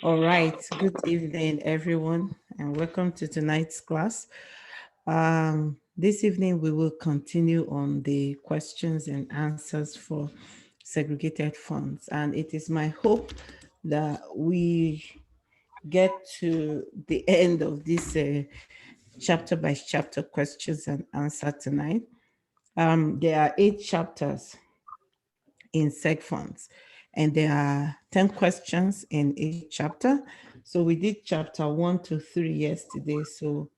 All right, good evening, everyone, and welcome to tonight's class. This evening, we will continue on the questions and answers for segregated funds. And it is my hope that we get to the end of this chapter by chapter questions and answer tonight. There are 8 chapters in seg funds, and there are 10 questions in each chapter. So we did chapter 1 to 3 yesterday. So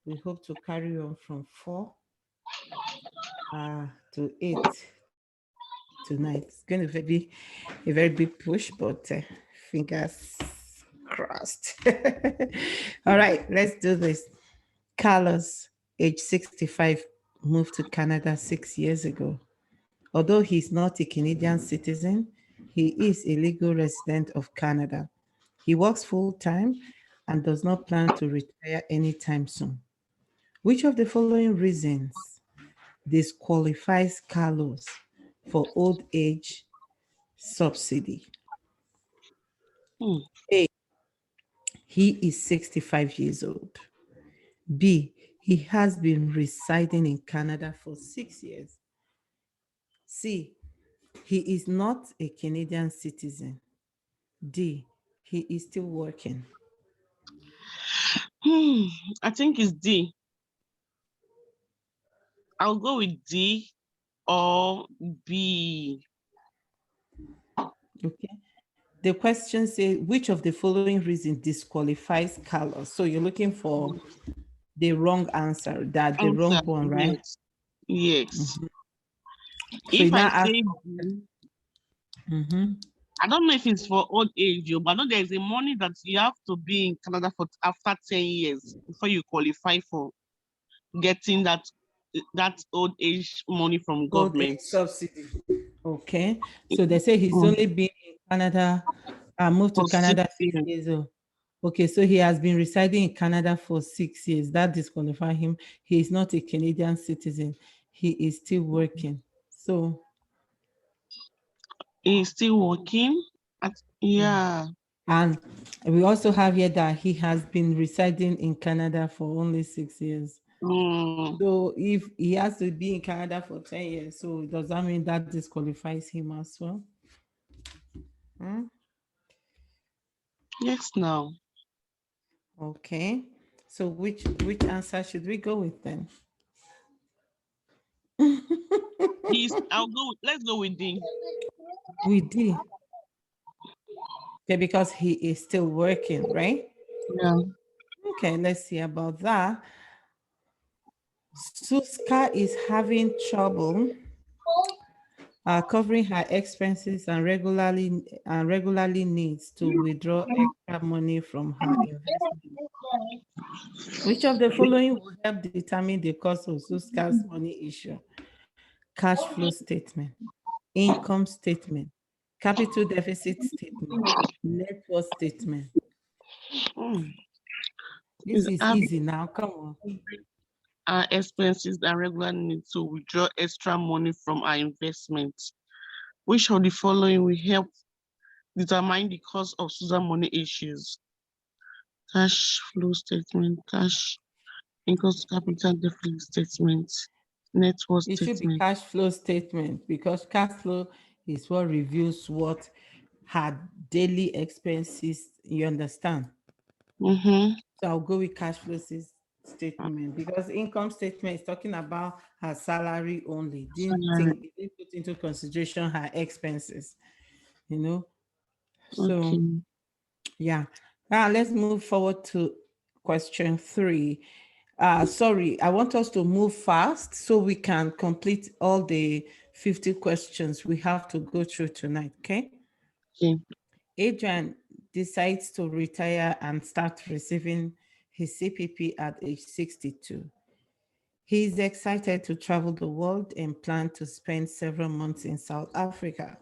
we hope to carry on from 4 to 8 tonight. It's going to be a very big push, but fingers crossed. All right, let's do this. Carlos, age 65, moved to Canada 6 years ago. Although he's not a Canadian citizen, he is a legal resident of Canada. He works full-time and does not plan to retire anytime soon. Which of the following reasons disqualifies Carlos for old age subsidy? A, he is 65 years old. B, he has been residing in Canada for 6 years. C, he is not a Canadian citizen. D, he is still working. I think it's D. I'll go with D or B. Okay. The question says, which of the following reasons disqualifies Carlos? So you're looking for the wrong answer, the wrong one, right? Yes. So If I now say I don't know if it's for old age, but I know there's a money that you have to be in Canada for after 10 years before you qualify for getting that old age money from government. Old age subsidy. Okay. So they say he's only been in Canada, moved to Canada 6 years old. Okay, so he has been residing in Canada for 6 years. That disqualifies him. He is not a Canadian citizen. He is still working. So he's still working. Yeah. And we also have here that he has been residing in Canada for only 6 years. So if he has to be in Canada for 10 years, so does that mean that disqualifies him as well? Yes, no. Okay. So which answer should we go with then? Let's go with D. With D. Okay, because he is still working, right? Yeah. Okay, let's see about that. Suska is having trouble covering her expenses and regularly needs to withdraw extra money from her investment. Which of the following will help determine the cause of Suska's money issue? Cash flow statement, income statement, capital deficit statement, net worth statement. This is easy now, come on. Our expenses and regular need to withdraw extra money from our investments. Which of the following will help determine the cause of Susan's money issues? Cash flow statement, cash income capital deficit statement, net worth statement. It should be cash flow statement because cash flow is what reveals what her daily expenses, you understand? So I'll go with cash flow statement because income statement is talking about her salary only. Didn't put into consideration her expenses, you know. So yeah. Now let's move forward to question 3. Sorry, I want us to move fast so we can complete all the 50 questions we have to go through tonight, okay? Adrian decides to retire and start receiving his CPP at age 62. He is excited to travel the world and plan to spend several months in South Africa.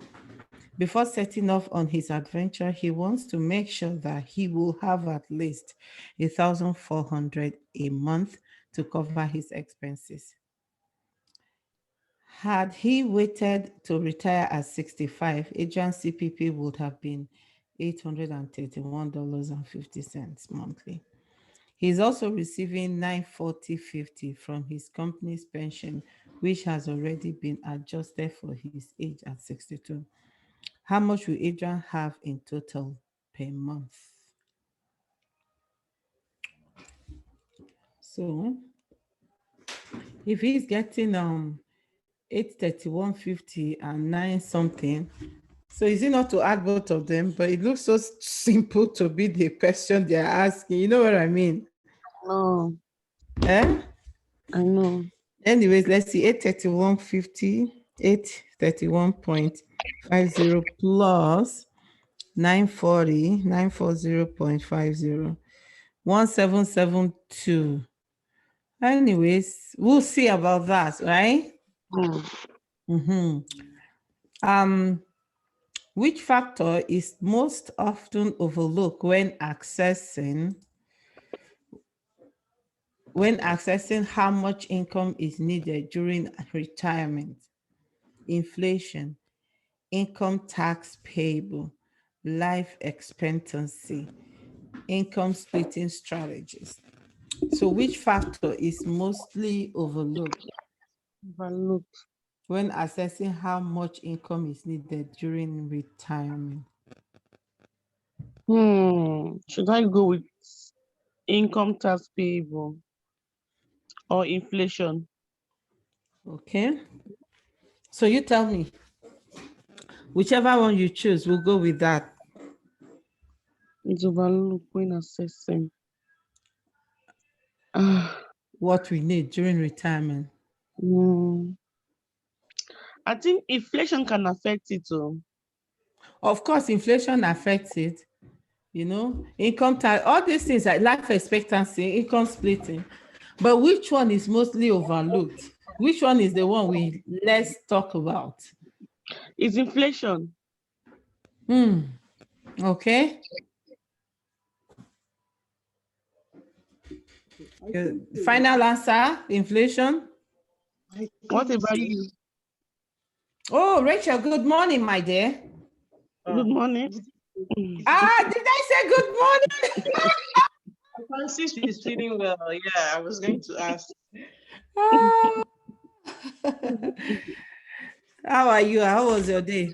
Before setting off on his adventure, he wants to make sure that he will have at least $1,400 a month to cover his expenses. Had he waited to retire at 65, Adrian's CPP would have been $831.50 monthly. He's also receiving 940.50 from his company's pension, which has already been adjusted for his age at 62. How much will Adrian have in total per month? So if he's getting 831.50 and 9 something, so is it not to add both of them? But it looks so simple to be the question they're asking. You know what I mean? No, Eh? I know. Anyways, let's see. 831.50, 831.50 plus 940.50, 1772. Anyways, we'll see about that, right? Mm. Mm-hmm. Um, which factor is most often overlooked when accessing how much income is needed during retirement? Inflation, income tax payable, life expectancy, income splitting strategies. So which factor is mostly overlooked Overlooked. when assessing how much income is needed during retirement? Should I go with income tax payable or inflation? Okay. So you tell me, whichever one you choose, we'll go with that. It's overlooked when assessing. Ah, What we need during retirement. mm. I think inflation can affect it too. Of course, inflation affects it, income tax, all these things like life expectancy, income splitting. But which one is mostly overlooked? Which one is the one we less talk about? It's inflation. Okay. I think so. Final answer, inflation. I What think about so. you? Oh, Rachel, good morning, my dear. Good Uh, morning. good- Did I say good morning? Francis is feeling well. Yeah, I was going to ask. Ah. How are you? How was your day?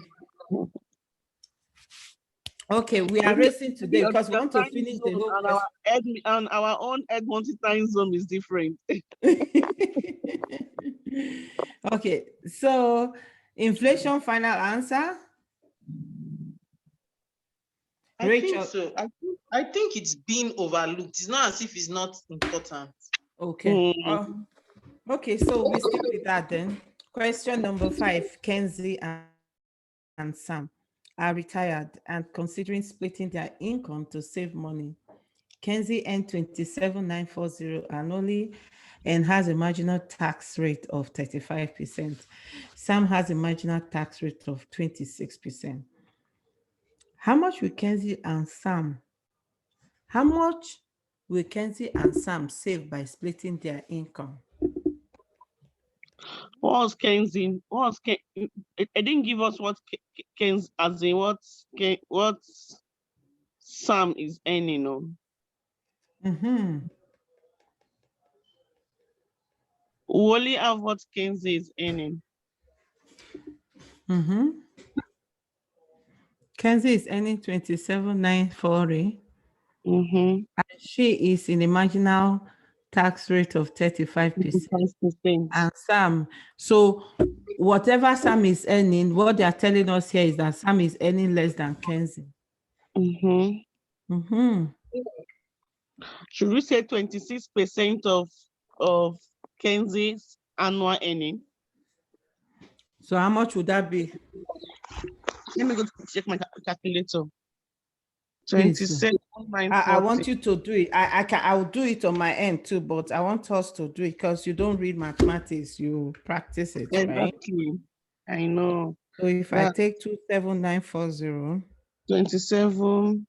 Okay, we are Maybe, racing today maybe because we your want to time finish the zone whole and our own Edmonton time zone is different. question. Okay, so inflation final answer. I think Rachel, so. I think it's being overlooked. It's not as if it's not important. okay. Mm. Okay, so we stick with that then. Question number 5. Kenzie and Sam are retired and considering splitting their income to save money. Kenzie earned 27,940 annually and has a marginal tax rate of 35%. Sam has a marginal tax rate of 26%. How much will Kenzie and Sam How much will Kenzie and Sam save by splitting their income? What was Kenzie? What was Ken? It didn't give us what Ken's as in what Sam is earning. No, Mm-hmm. we only have what Kenzie is earning. Mm-hmm. Kenzie is earning 27,940. Mm-hmm. And she is in a marginal tax rate of 35%. 5%. And Sam, so whatever Sam is earning, what they are telling us here is that Sam is earning less than Kenzie. Mm-hmm. Mm-hmm. Should we say 26% of Kenzie's annual earning? So how much would that be? Let me go check my calculator. Please do. 27 I 940. want you to do it. I will do it on my end too, but I want us to do it because you don't read mathematics, you practice it, right? Exactly. I know. So if I That take 27940 27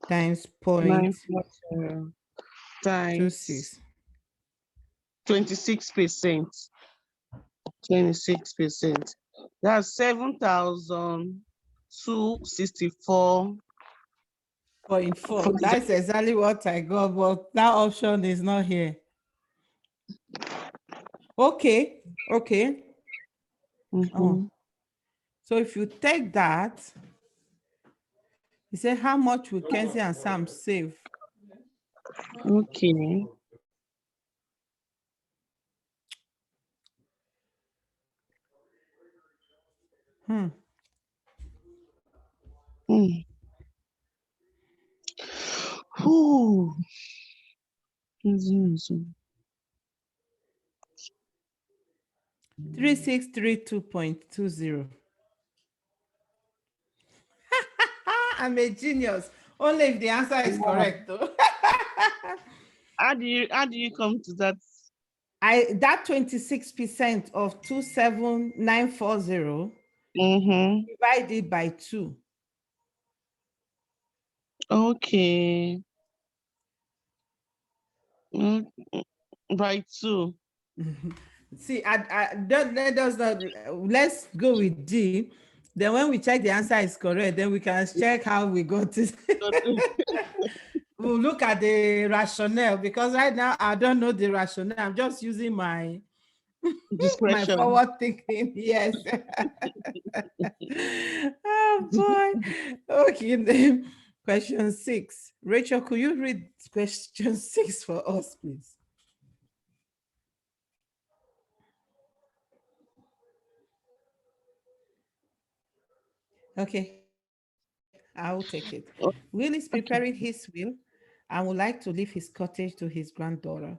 times point 940 two times six, 26%. 26%. That's 7,000. 264. 0.4. That's exactly what I got, but that option is not here. Okay. Oh, so if you take that, you say, how much will Kenzie and Sam save? Okay. Whew. 3632.20. I'm a genius. Only if the answer is correct, though. How do you come to that? That 26% of 27940 divided by 2. Okay. By 2. See, let's go with D. Then when we check the answer is correct, then we can check how we got it. We'll look at the rationale, because right now I don't know the rationale. I'm just using my Discretion. forward thinking. Yes. Oh boy. Okay. Then question 6. Rachel, could you read question 6 for us, please? Okay, I will take it. Will is preparing his will and would like to leave his cottage to his granddaughter.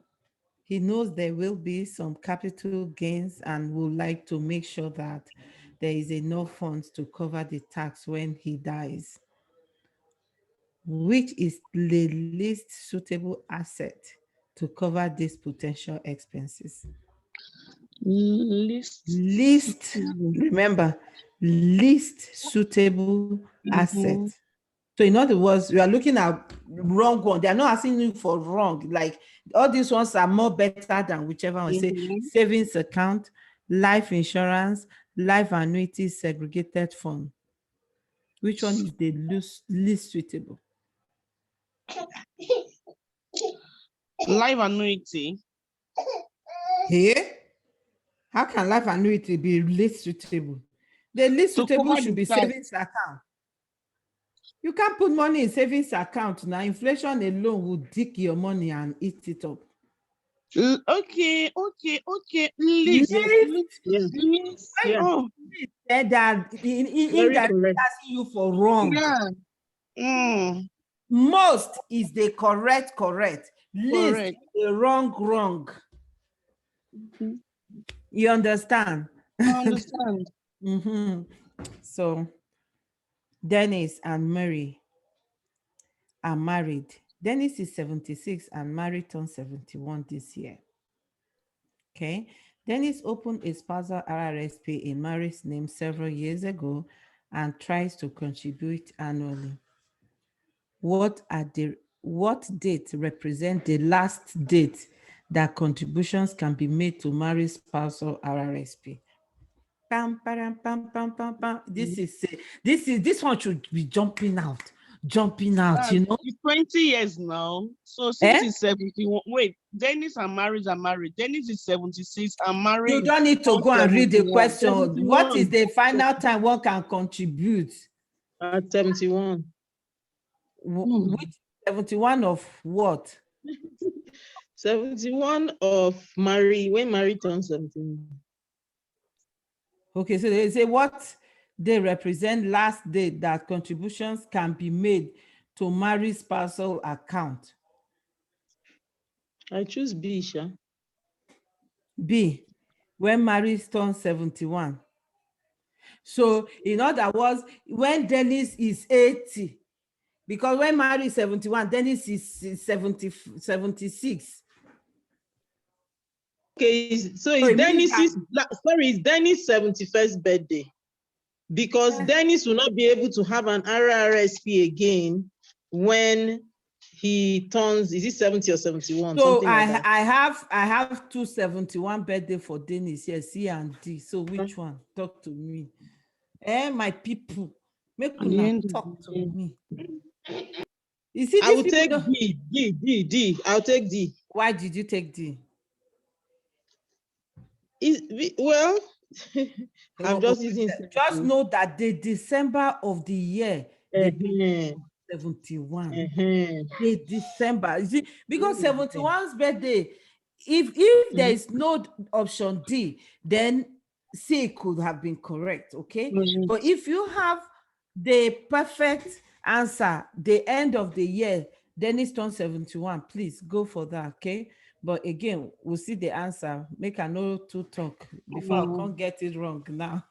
He knows there will be some capital gains and would like to make sure that there is enough funds to cover the tax when he dies. Which is the least suitable asset to cover these potential expenses? Least, remember, least suitable asset. So in other words, you are looking at wrong one. They are not asking you for wrong. Like all these ones are more better than whichever one. Say savings account, life insurance, life annuity, segregated fund. Which one is the least suitable? Life annuity. Here? How can life annuity be least suitable? The least suitable should be savings account. You can't put money in savings account now. Inflation alone will dig your money and eat it up. Okay. Least. Yeah. Oh, said that indirectly asking you for wrong. Yeah. Most is the correct. Least is the wrong. You understand? I understand. So Dennis and Mary are married. Dennis is 76 and Mary turned 71 this year. Okay. Dennis opened a spousal RRSP in Mary's name several years ago and tries to contribute annually. What date represent the last date that contributions can be made to Mary's spousal RRSP? This one should be jumping out, you know. It's 20 years now. So since he's 71, wait, Dennis and Mary are married. Dennis is 76 and Mary. You don't need to go and read the question. 71. What is the final time one can contribute? 71. Which 71 of what? 71 of Mary, when Mary turned 17. Okay, so they say what they represent last date that contributions can be made to Mary's spousal account. I choose B, Sha. B, when Mary turned 71. So in other words, when Dennis is 80, because when Mary is 71, Dennis is 76. Okay, so it's Dennis's, it's Dennis' 71st birthday. Because Dennis will not be able to have an RRSP again when he turns, is it 70 or 71? So something like that. I have 271 birthday for Dennis, yes, C and D. So which one? Talk to me. My people. Make At the una end of talk the to year. me. You see, I these will people take don't. D. I'll take D. Why did you take D? Well, I'm Oh, just using just simple. know that the December of the year, they Uh-huh, 71. uh-huh. The December. You see, because Mhm, 71's birthday, if there mhm. is no option D, then C could have been correct, okay? But Correct. if you have the perfect answer, the end of the year, then it's turn 71. Please go for that, okay? But again, we'll see the answer. Make a note to talk before I Mm. can't get it wrong now.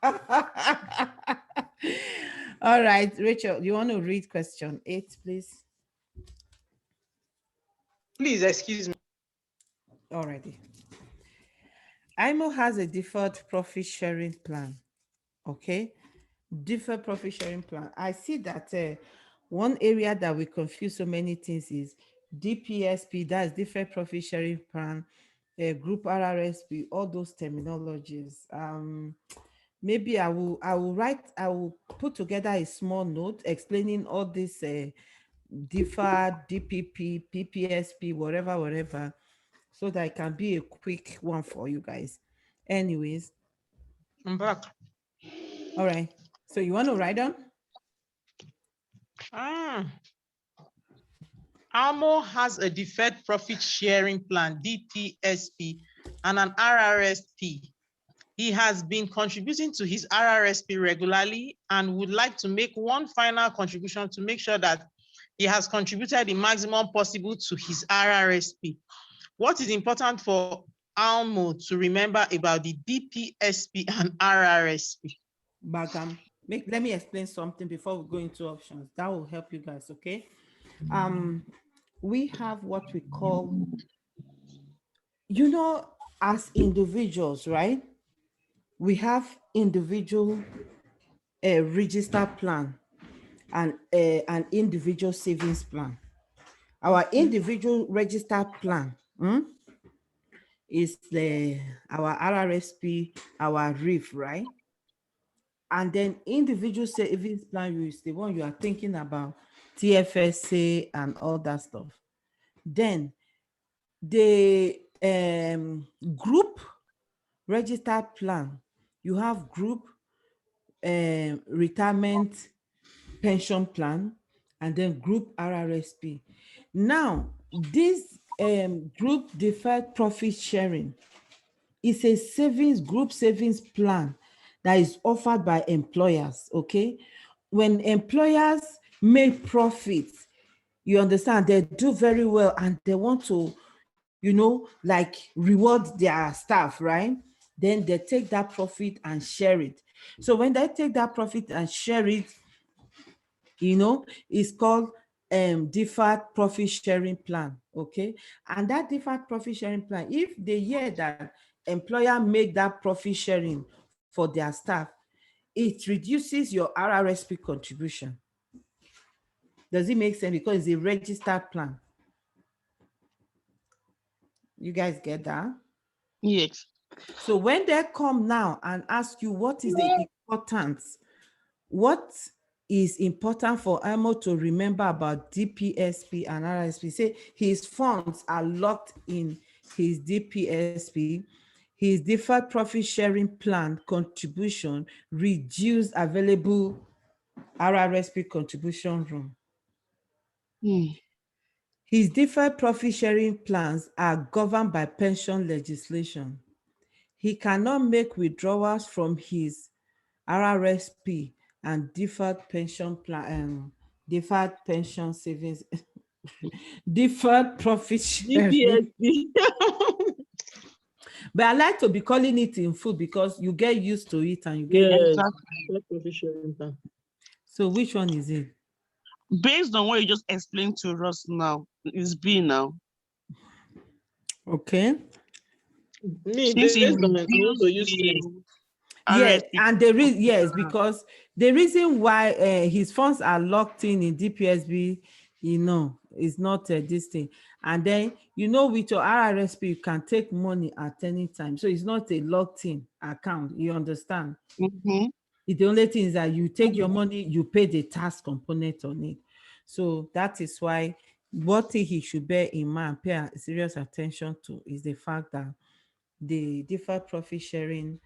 All right, Rachel, you want to read question 8, please? Please excuse me. Already. IMO has a deferred profit sharing plan. Okay. Deferred profit sharing plan. I see that one area that we confuse so many things is DPSP, that's deferred profit sharing plan, group RRSP, all those terminologies. Maybe I will put together a small note explaining all this deferred, DPP, PPSP, whatever, so that it can be a quick one for you guys. Anyways, I'm back. all right. So you want to write down? Ah, AMO has a deferred profit sharing plan, DPSP, and an RRSP. He has been contributing to his RRSP regularly and would like to make one final contribution to make sure that he has contributed the maximum possible to his RRSP. What is important for ALMO to remember about the DPSP and RRSP? Bagam. Let me explain something before we go into options. That will help you guys, okay? We have what we call, you know, as individuals, right? We have individual register plan and an individual savings plan. Our individual register plan is our RRSP, our RIF, right? And then individual savings plan is the one you are thinking about, TFSA and all that stuff. Then the group registered plan, you have group retirement pension plan, and then group RRSP. Now, this group deferred profit sharing is a group savings plan that is offered by employers, okay? When employers make profits, you understand, they do very well and they want to, like reward their staff, right? Then they take that profit and share it. So when they take that profit and share it, it's called deferred profit sharing plan, okay? And that deferred profit sharing plan, if the year that employer make that profit sharing for their staff, it reduces your RRSP contribution. Does it make sense? Because it's a registered plan. You guys get that? Yes. So when they come now and ask you what is the importance, what is important for IMO to remember about DPSP and RSP, say his funds are locked in his DPSP, his deferred profit sharing plan contribution reduce available RRSP contribution room. Mm. His deferred profit sharing plans are governed by pension legislation. He cannot make withdrawals from his RRSP and deferred pension plan, deferred pension savings, deferred profit sharing. DPSP. But I like to be calling it in full because you get used to it and you get used. Yes, Exactly. deferred profit sharing plan. So which one is it? Based on what you just explained to us now, is B now. Okay. Me, Since it based on, I want reduced to use sense. the Yeah, RSP. and yes, because the reason why his funds are locked in DPSB, is not this thing. And then, with your RRSP, you can take money at any time. So it's not a locked in account. You understand? Mm-hmm. The only thing is that you take your money, you pay the tax component on it. So that is why what he should bear in mind, pay serious attention to, is the fact that the deferred profit sharing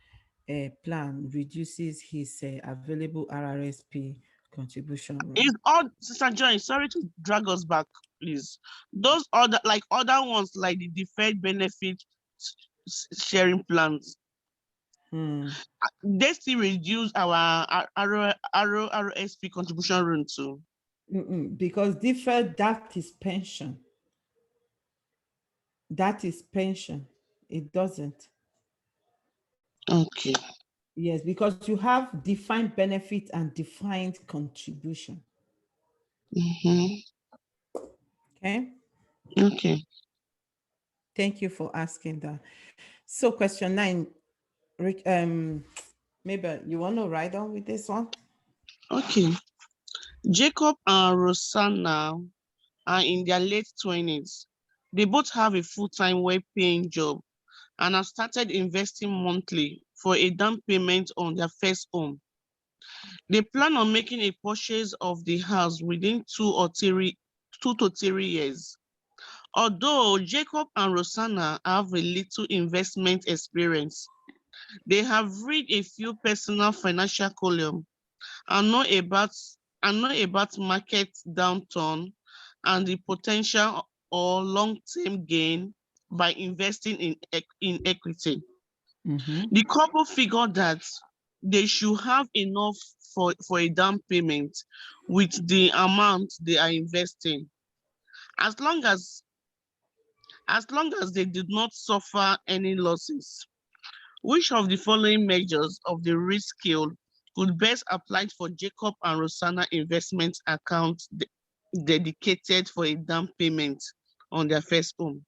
plan reduces his available RRSP contribution Is room. all, Sister Joy, sorry to drag us back, please. Those other, like other ones, like the deferred benefit sharing plans, Hmm. they still reduce our RRSP contribution rate too. Because deferred, that is pension. That is pension. It doesn't. Okay. Yes, because you have defined benefit and defined contribution. Mm-hmm. Okay. Okay. Thank you for asking that. So question 9, maybe you want to write on with this one? Okay. Jacob and Rosanna are in their late 20s. They both have a full-time well-paying job and have started investing monthly for a down payment on their first home. They plan on making a purchase of the house within 2 to 3 years. Although Jacob and Rosanna have a little investment experience, they have read a few personal financial columns and know about market downturn and the potential or long-term gain by investing in equity. Mm-hmm. The couple figured that they should have enough for a down payment with the amount they are investing, as long as they did not suffer any losses. Which of the following measures of the risk scale could best apply for Jacob and Rosanna investment account dedicated for a down payment on their first home?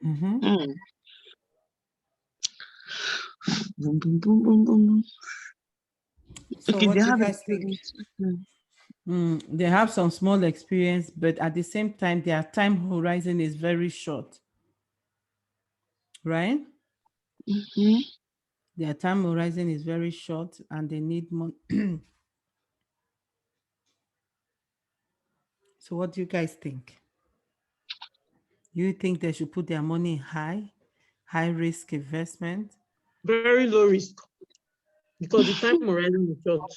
Mm-hmm. Hmm. Boom, boom, boom, boom, boom. So Okay, they what do you have guys think? experience. Hmm. They have some small experience, but at the same time, their time horizon is very short, right? Mhm. Their time horizon is very short and they need money. So what do you guys think? You think they should put their money in high risk investment? Very low risk because the time horizon is short.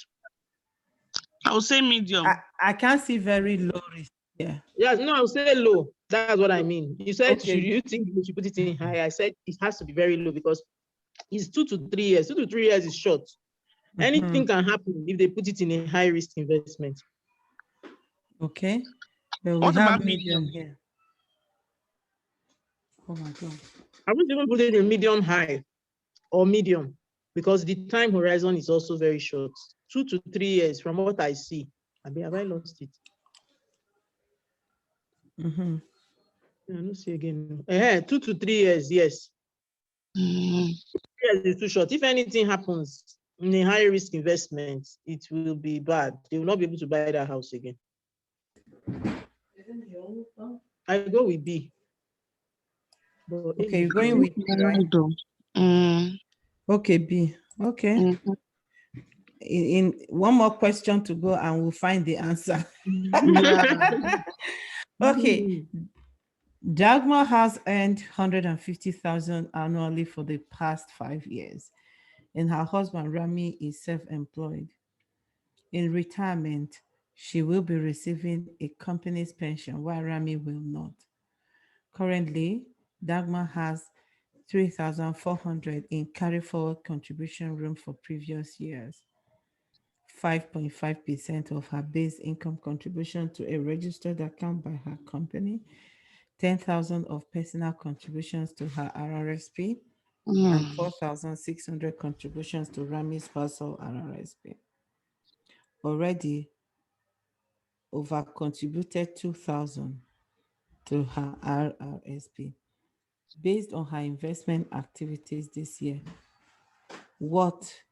I would say I, medium. I can't see very low risk. Yeah. Yes, no, I'll say low. That's what I mean. You said, should Okay. you think we should put it in high? I said it has to be very low because it's 2 to 3 years. 2 to 3 years is short. Mm-hmm. Anything can happen if they put it in a high risk investment. Okay. But we What have about medium medium? here. Oh my God. I wouldn't even put it in medium high or medium because the time horizon is also very short. 2 to 3 years from what I see. Have I lost it? Mm-hmm. I don't see again. 2 to 3 years, yes. Mhm. Yes, it's too short. If anything happens in a high risk investment, it will be bad. They will not be able to buy that house again. I go with B. But A Okay, is you're going correct. with B, right? Mm. Okay, B. Okay. Mhm. In one more question to go and we'll find the answer. Yeah. Okay. Dagmar has earned 150,000 annually for the past 5 years, and her husband Rami is self-employed. In retirement, she will be receiving a company's pension while Rami will not. Currently, Dagmar has 3,400 in carry forward contribution room for previous years. 5.5% of her base income contribution to a registered account by her company, 10,000 of personal contributions to her RRSP, and Mm. 4,600 contributions to Rami's household RRSP. Already over contributed 2,000 to her RRSP. Based on her investment activities this year, what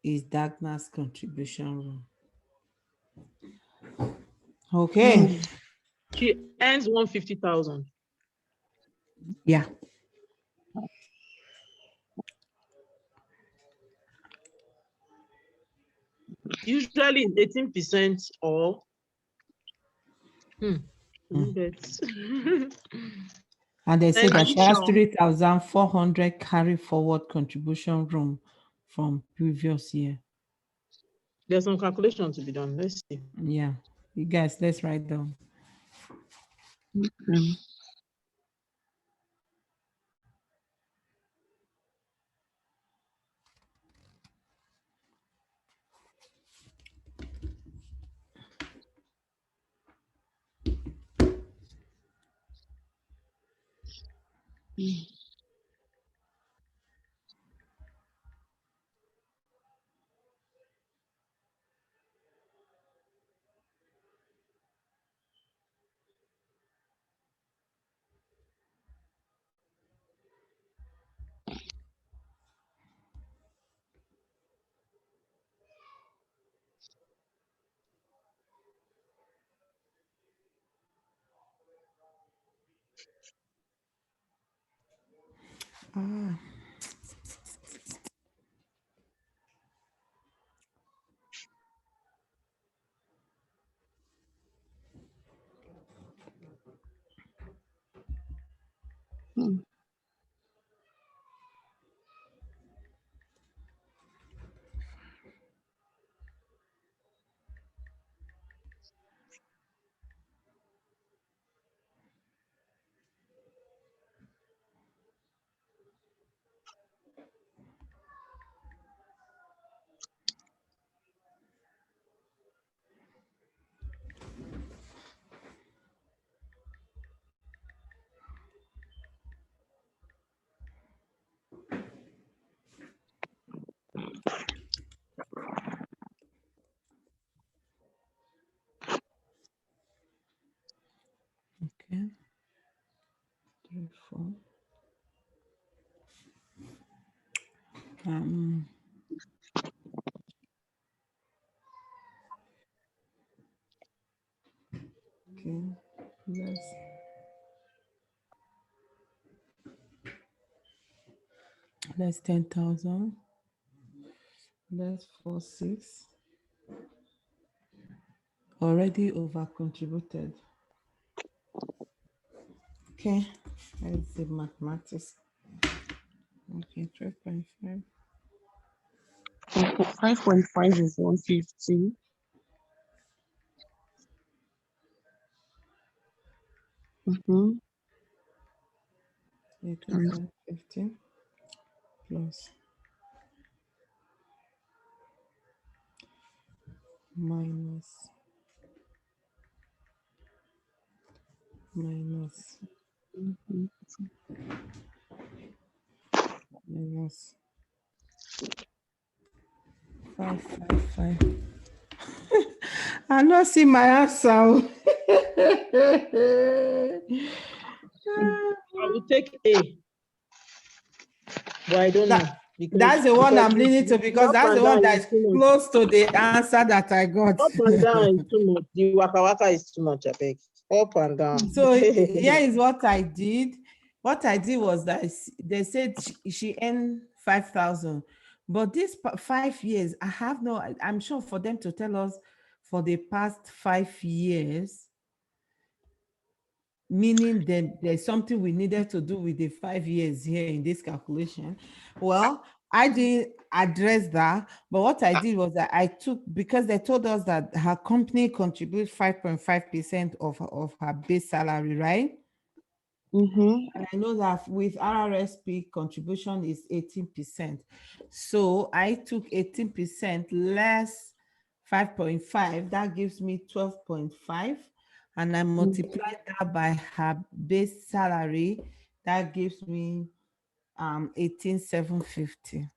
is Dagmar's contribution room? Okay. Mm. She earns 150,000. Yeah. Usually 18% or And they say Are that you she has sure? 3,400 carry forward contribution room from previous year. There's some calculation to be done. Let's see. Yeah. You guys, let's write down. Okay. Ah. Hmm. Okay. 3, 4. Um, okay. Less 10,000. Less 4, 6. Already over contributed. Okay. Let's see mathematics. Okay, 12.5. 5.5 is 150. Mm-hmm. Yeah, And 12.15 plus minus minus mhm. minus 555. I not see my answer. I will take A, but I don't know That, because that's the one I'm leaning to the because up that's the and one down that is is too much. close to the answer that I got. Up and down is too much. The waka waka is too much, I beg. Up and down. So here is what I did. What I did was that they said she earned 5,000, but this 5 years, I have no. I'm sure for them to tell us for the past 5 years, meaning that there's something we needed to do with the 5 years here in this calculation. Well, I didn't address that, but what I did was that I took, because they told us that her company contributes 5.5% of her base salary, right? Mm-hmm. And I know that with RRSP contribution is 18%. So I took 18% less 5.5, that gives me 12.5. And I multiplied that by her base salary, that gives me 18,750.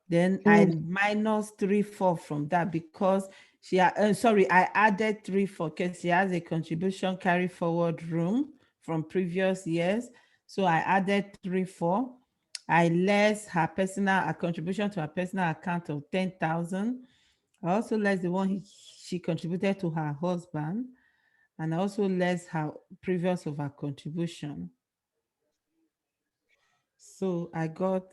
Then I minus 3,400 from that because sorry, I added 3,400 because she has a contribution carry forward room from previous years. So I added 3,400. I less her personal, a contribution to her personal account of 10,000. I also less the one she contributed to her husband, and I also less her previous of her contribution. So I got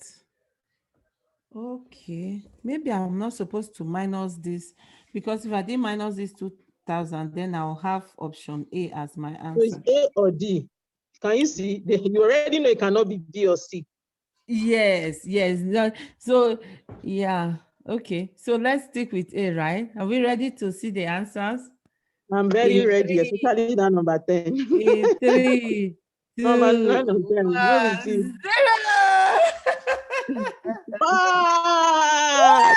Okay, maybe I'm not supposed to minus this, because if I did minus this 2000, then I'll have option A as my So it's answer. A or D. Can you see? You already know it cannot be B or C. Yes, yes. So, yeah. Okay. So let's stick with A, right? Are we ready to see the answers? I'm very In ready, three, especially that number 10. in three, Number two, 9 and 10. What is it? 1, 0. Ah!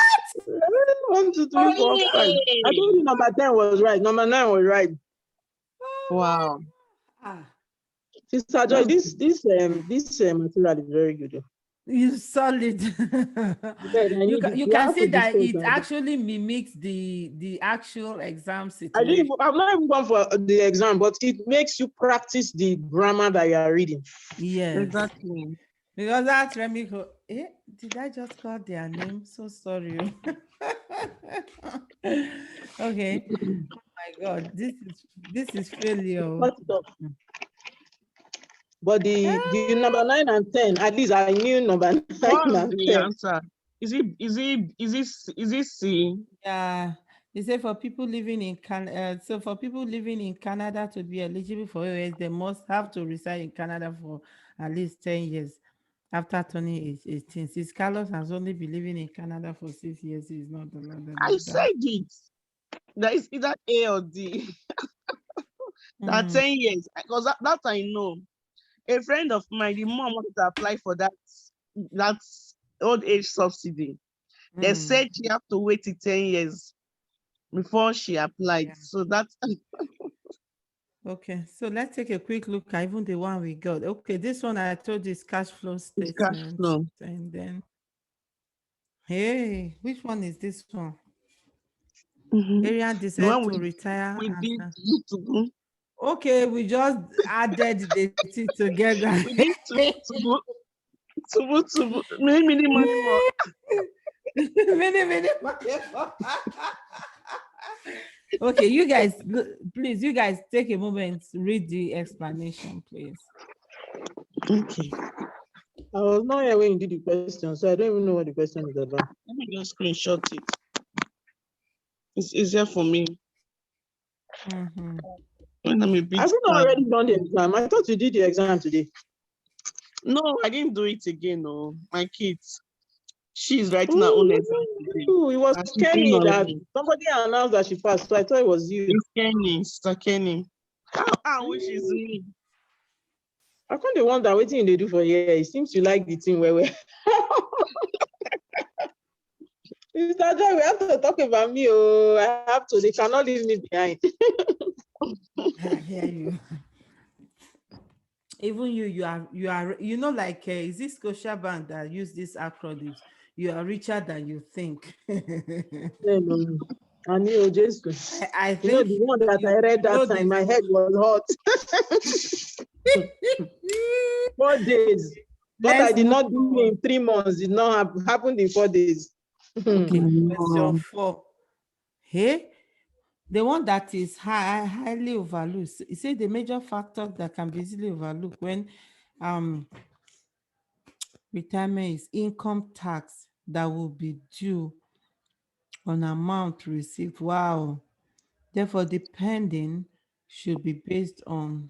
1, 2, 3, 4, 5. I Hey! told you number 10 was right. Number 9 was right. Wow. Ah, Sister Joy, That's this material is very good. you solid. Yes, I you need can it. you We can have see to that discuss it that. actually mimics the actual exam I didn't. situation. I'm not even going for the exam, but it makes you practice the grammar that you are reading. Yes. exactly. Because that's Remiko. Did I just call their name? So sorry. Okay. My God, this is failure. Cut it off. But the Ah, number 9 and 10, at least I knew number 9 What's and the 10. answer? Is it C? yeah. They say for people living in so for people living in Canada to be eligible for OS, they must have to reside in Canada for at least 10 years after turning age 18. Since Carlos has only been living in Canada for 6 years, he's not allowed. Da, da, I da. said it. That is either A or D. That Mm, 10 years. Because that I know. A friend of mine, the mom wanted to apply for that old age subsidy. They mm. said she have to wait till 10 years before she applied. Yeah. So that's Okay, so let's take a quick look at even the one we got. Okay, this one I told you is cash flow it's cash statement. flow. And then, hey, which one is this one? Mhm. Arian The decided one to retire we as did a... to Okay, we just added the two together. we did to many many money more. Many, many. Okay, you guys, please, you guys take a moment, read the explanation, please. Okay, I was not here when you did the question, so I don't even know what the question is about. let me just screenshot it. It's easier for me Mm-hmm. when I'm a bit Have you not tired. already done the exam? I thought you did the exam today. No, I didn't do it again. No, my kids. She's writing her own exam today. It was And she's doing Kenny that already. somebody announced that she passed, so I thought it was you. It's Kenny, Sister Kenny. I wish it's me. I can't the one that waiting they do for here. It seems you like the thing where Mr. Joy, we have to talk about me. Oh, I have to. They cannot leave me behind. I hear you. Even you know, like, is this Scotiabank that use these acronyms? You are richer than you think. No. I knew just I you know think the one that you I read you know that time, this my one. head was hot. 4 days. What I Let's did move not do on. in 3 months did not happen in 4 days. Okay, question No. 4. Hey, the one that is highly overlooked. It says the major factor that can be easily overlooked when um retirement is income tax that will be due on amount received. Wow. Therefore, depending should be based on...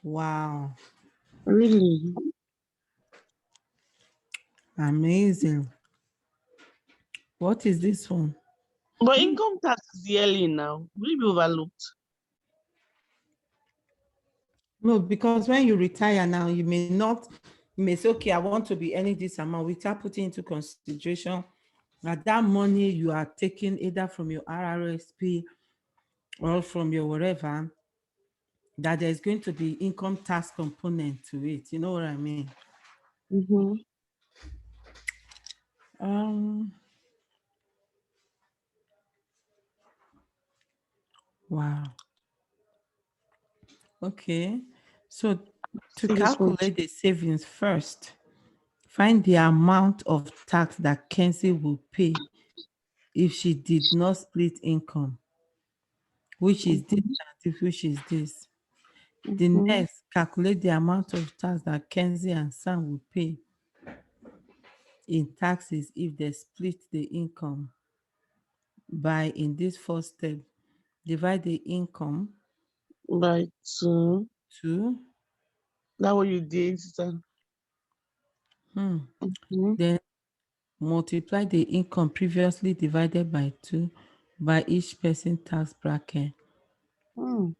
Wow. Really? Amazing. What is this one? But income tax is yearly now. Will it be overlooked? No, because when you retire now, you may say, okay, I want to be earning this amount without putting into consideration that that money you are taking either from your RRSP or from your whatever, that there's going to be income tax component to it. You know what I mean? Mm-hmm. Um, wow. Okay. So to See this one. calculate the savings first, find the amount of tax that Kenzie will pay if she did not split income, which is this Mm-hmm. and which is this. The Mm-hmm. next, calculate the amount of tax that Kenzie and Sam will pay in taxes if they split the income by, in this first step, divide the income By 2. to, That what you did, sister. Mhm. then multiply the income previously divided by 2 by each person tax bracket. Mm.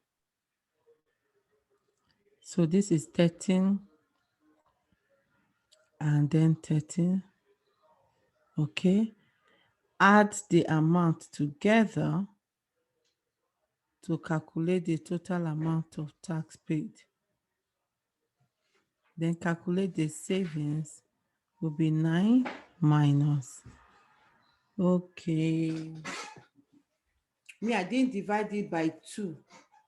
So this is 13 and then 13. Okay. Add the amount together to calculate the total amount of tax paid. Then calculate the savings will be 9 minus. Okay. Me, I didn't divide it by 2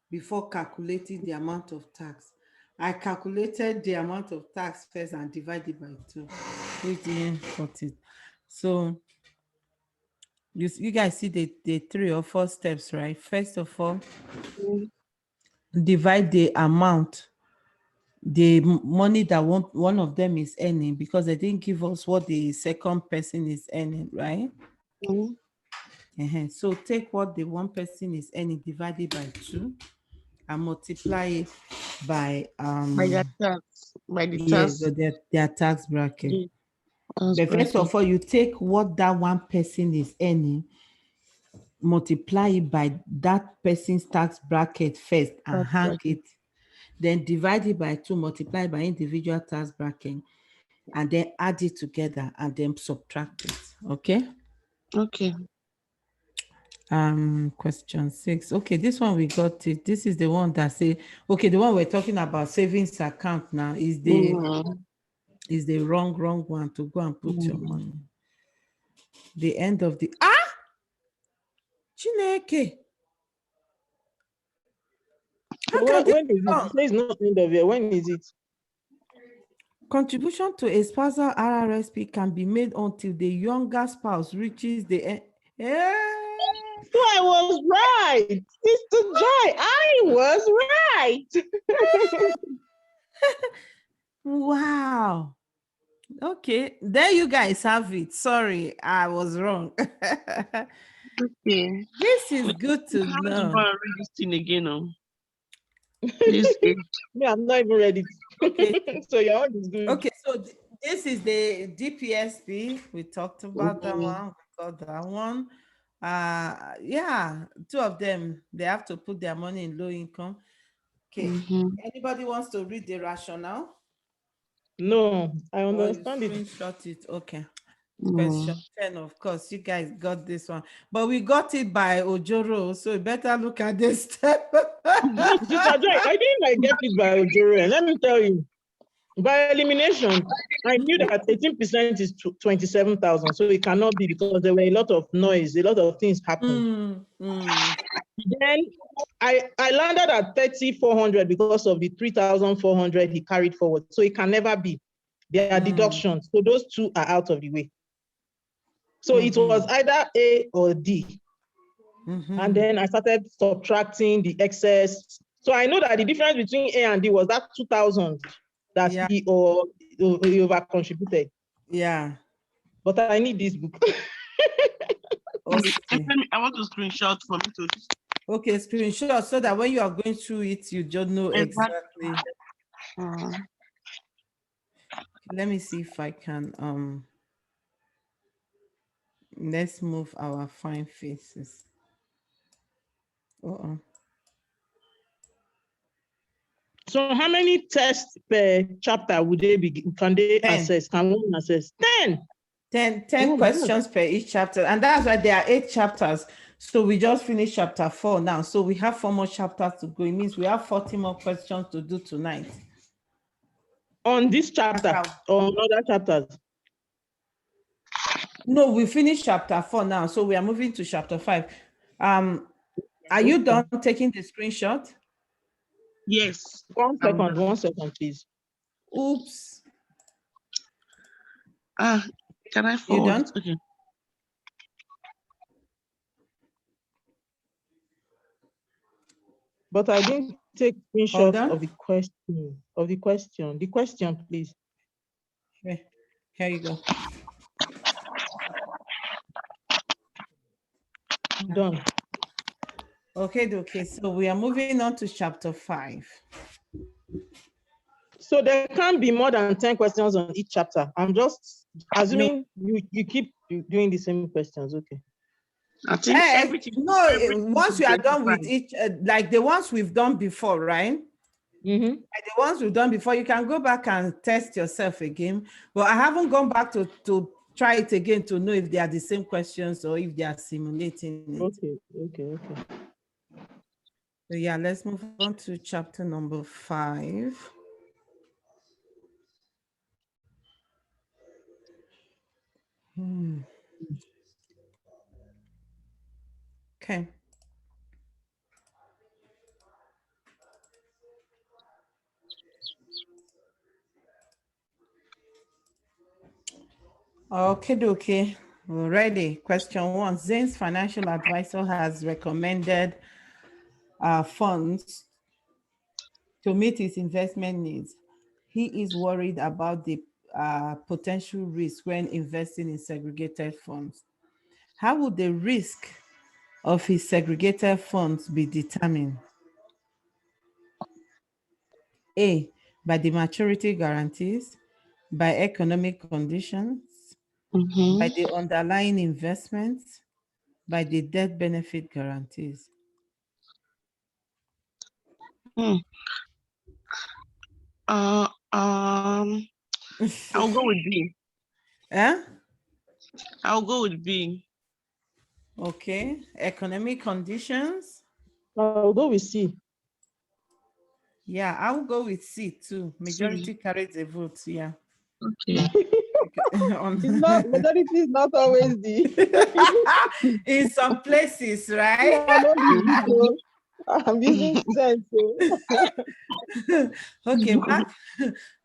before calculating the amount of tax. I calculated the amount of tax first and divided by 2. Which didn't cut it. So you guys see the 3 or 4 steps, right? First of all, Mm. divide the amount, the money that one of them is earning, because they didn't give us what the second person is earning, right? Mm. So take what the one person is earning, divide it by 2 and multiply it by By the tax. By the yes, tax. or their tax bracket. Yeah. Tax But first bracket. of all, you take what that one person is earning, multiply it by that person's tax bracket first and Tax hang bracket. it, then divide it by 2, multiply by individual tax bracket, and then add it together and then subtract it. Okay. Okay. Question 6. Okay, this one we got it. This is the one that say, okay, the one we're talking about, savings account now, is Mm. the wrong one to go and put your Mm. money. The end of the Chineke. How can this When be is it? wrong? It says not end of year. When is it? Contribution to a spousal RRSP can be made until the younger spouse reaches the end. So I was right, Sister Joy. I was right. Wow. Okay, there you guys have it. Sorry, I was wrong. Okay. This is good You to have to go know. and read this thing again. Oh. This age. Me, I'm not even ready. Okay, So your own is good. okay. So this is the DPSP. We talked about that Mhm. one. We got that one. Yeah, 2 of them. They have to put their money in low income. Okay. Mhm. Anybody wants to read the rationale? No, I Or you understand it. screenshot it? Okay. Mm. Question 10, of course, you guys got this one. But we got it by Ojoro, so you better look at this step. No, Sister Joy, I didn't like get it by Ojore. Let me tell you, by elimination, I knew that 18% is 27,000, so it cannot be because there were a lot of noise, a lot of things happened. Then I landed at 3,400 because of the 3,400 he carried forward. So it can never be. There are deductions. So those 2 are out of the way. So it was either A or D. And then I started subtracting the excess. So I know that the difference between A and D was that 2,000 that he over contributed. Yeah. But I need this book. Okay. I want to screenshot for me to. Okay, screenshot so that when you are going through it, you just know exactly. Let me see if I can let's move our fine faces. So how many tests per chapter would they be? Can they 10. assess? Can one assess? 10. 10 questions per each chapter. And that's why there are 8 chapters. So we just finished chapter 4 now. So we have 4 more chapters to go. It means we have 40 more questions to do tonight. On this chapter or on other chapters? No, we finished chapter 4 now. So we are moving to chapter 5. Are you done taking the screenshot? Yes. 1 second, please. Oops. Can I You forward done? it? Okay. But I didn't take Hold screenshots on. of the question. The question, please. Here you go. Done. Okay. So we are moving on to chapter 5. So there can't be more than 10 questions on each chapter. I'm just No, assuming you keep doing the same questions. Okay. I think no. everything Once is we are done with 25. each, like the ones we've done before, right? Mm-hmm. Like the ones we've done before, you can go back and test yourself again. But I haven't gone back to try it again to know if they are the same questions or if they are simulating it. Okay. So yeah, let's move on to chapter number 5. Okay. Okay. We're ready. Question 1. Zane's financial advisor has recommended funds to meet his investment needs. He is worried about the potential risk when investing in segregated funds. How would the risk of his segregated funds be determined? A, by the maturity guarantees, by economic conditions, by Mm-hmm. the underlying investments, by the death benefit guarantees. Hmm. Uh, um, I'll go with B. Eh? I'll go with B. Okay. Economic conditions. I'll go with C. Yeah, I will go with C too. C. Majority carries a vote. Yeah. Okay. It's not majority is not always the In some places, right? yeah, no be it, so I'm using sense. Okay,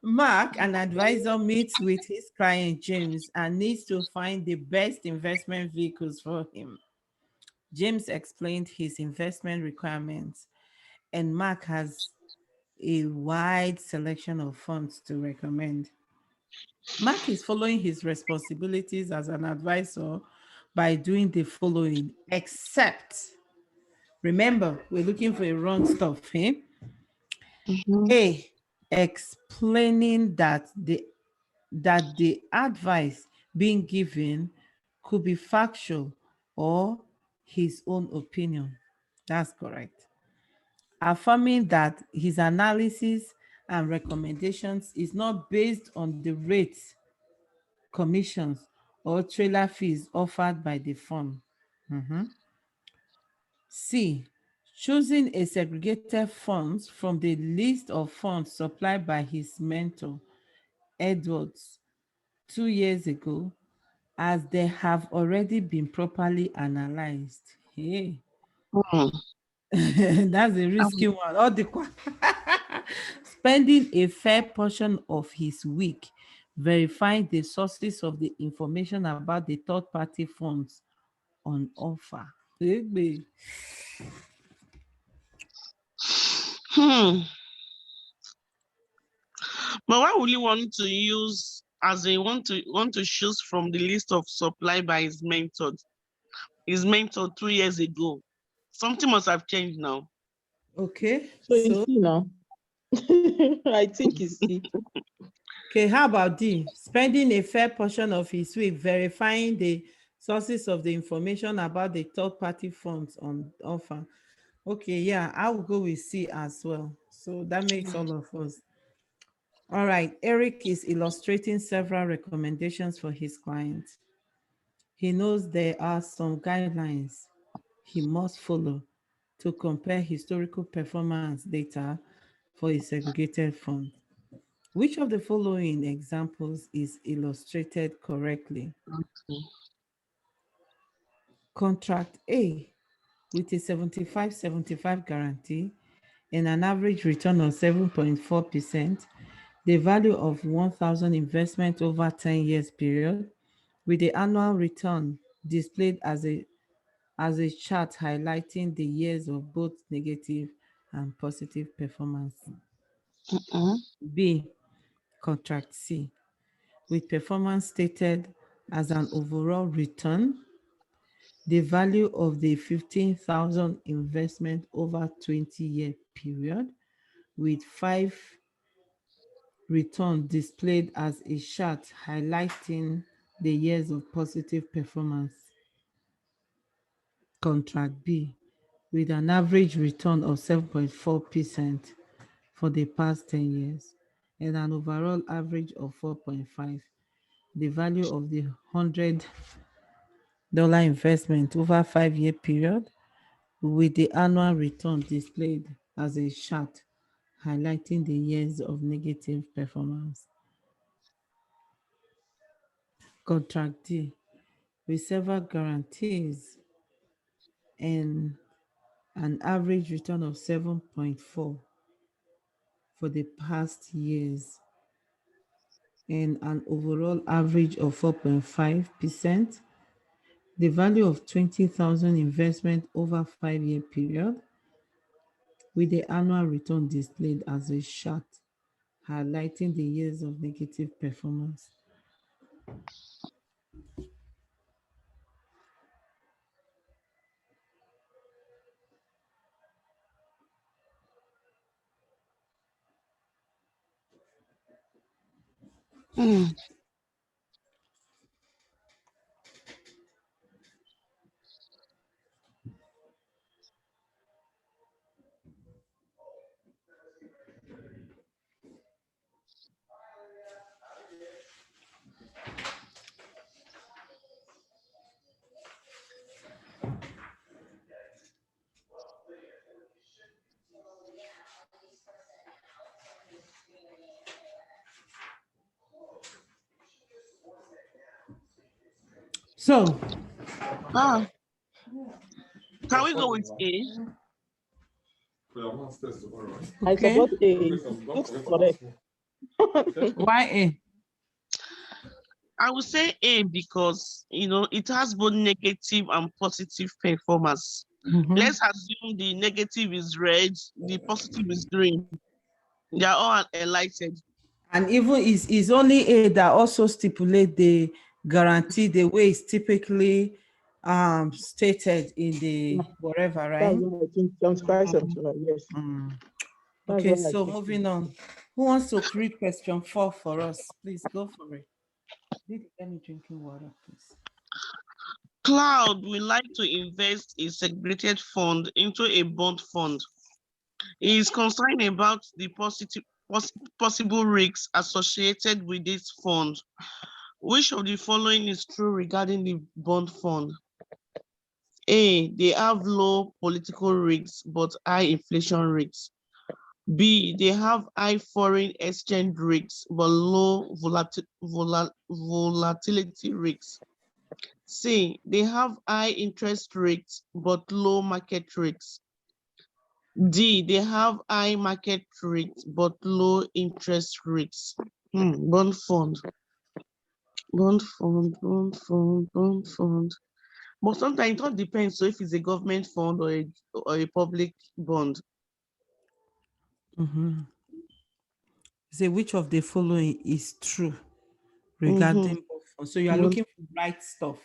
Mark, an advisor, meets with his client James and needs to find the best investment vehicles for him. James explained his investment requirements, and Mark has a wide selection of funds to recommend. Mark is following his responsibilities as an advisor by doing the following, except, remember, we're looking for a wrong stuff, eh? Mm-hmm. A, explaining that the advice being given could be factual or his own opinion. That's correct. Affirming that his analysis and recommendations is not based on the rates, commissions, or trailer fees offered by the firm. Mhm. C, choosing a segregated funds from the list of funds supplied by his mentor, Edwards, 2 years ago, as they have already been properly analyzed. Hey, Hmm. that's a risky one. All the spending a fair portion of his week verifying the sources of the information about the third party funds on offer. Egbe. Hmm. But why would you want to use as a want to choose from the list of supply by his mentor 2 years ago? Something must have changed now. Okay, So you so see now. I think it's C. okay, how about D? Spending a fair portion of his week verifying the sources of the information about the third party funds on offer. Okay, yeah, I will go with C as well. So that makes all of us. All right, Eric is illustrating several recommendations for his clients. He knows there are some guidelines he must follow to compare historical performance data for a segregated fund. Which of the following examples is illustrated correctly? Okay. Contract A with a 75-75 guarantee and an average return of 7.4%, the value of 1,000 investment over 10 years period, with the annual return displayed as a chart highlighting the years of both negative and positive performance. Mm-mm. B, contract C, with performance stated as an overall return the value of the 15,000 investment over 20-year period with 5 return displayed as a chart highlighting the years of positive performance. Contract B, with an average return of 7.4% for the past 10 years and an overall average of 4.5. The value of the $100 investment over 5-year period with the annual return displayed as a chart highlighting the years of negative performance. Contract D, with several guarantees and an average return of 7.4 for the past years and an overall average of 4.5%. The value of 20,000 investment over 5-year period with the annual return displayed as a chart highlighting the years of negative performance. Hmm. So, Ah, can we go with A? I okay, support A. Looks correct. why A? I would say A because it has both negative and positive performance. Let's assume the negative is red, the positive is green. They are all enlightened. And even is only A that also stipulate the guarantee the way it's typically stated in the whatever, right? That's what I think. 75, yes. That's Okay, what I so think. moving on. Who wants to read question 4 for us? Please go for it. Let me drinking water, please. Cloud would like to invest a segregated fund into a bond fund. He is concerned about the possible risks associated with this fund. Which of the following is true regarding the bond fund? A, they have low political risks but high inflation risks. B, they have high foreign exchange risks but low volatility risks. C, they have high interest rates but low market risks. D, they have high market rates but low interest rates. Bond fund. Bond fund, bond fund, bond fund. But sometimes it all depends. So if it's a government fund or a public bond. Say which of the following is true regarding both funds. So you are Bond. looking for right stuff.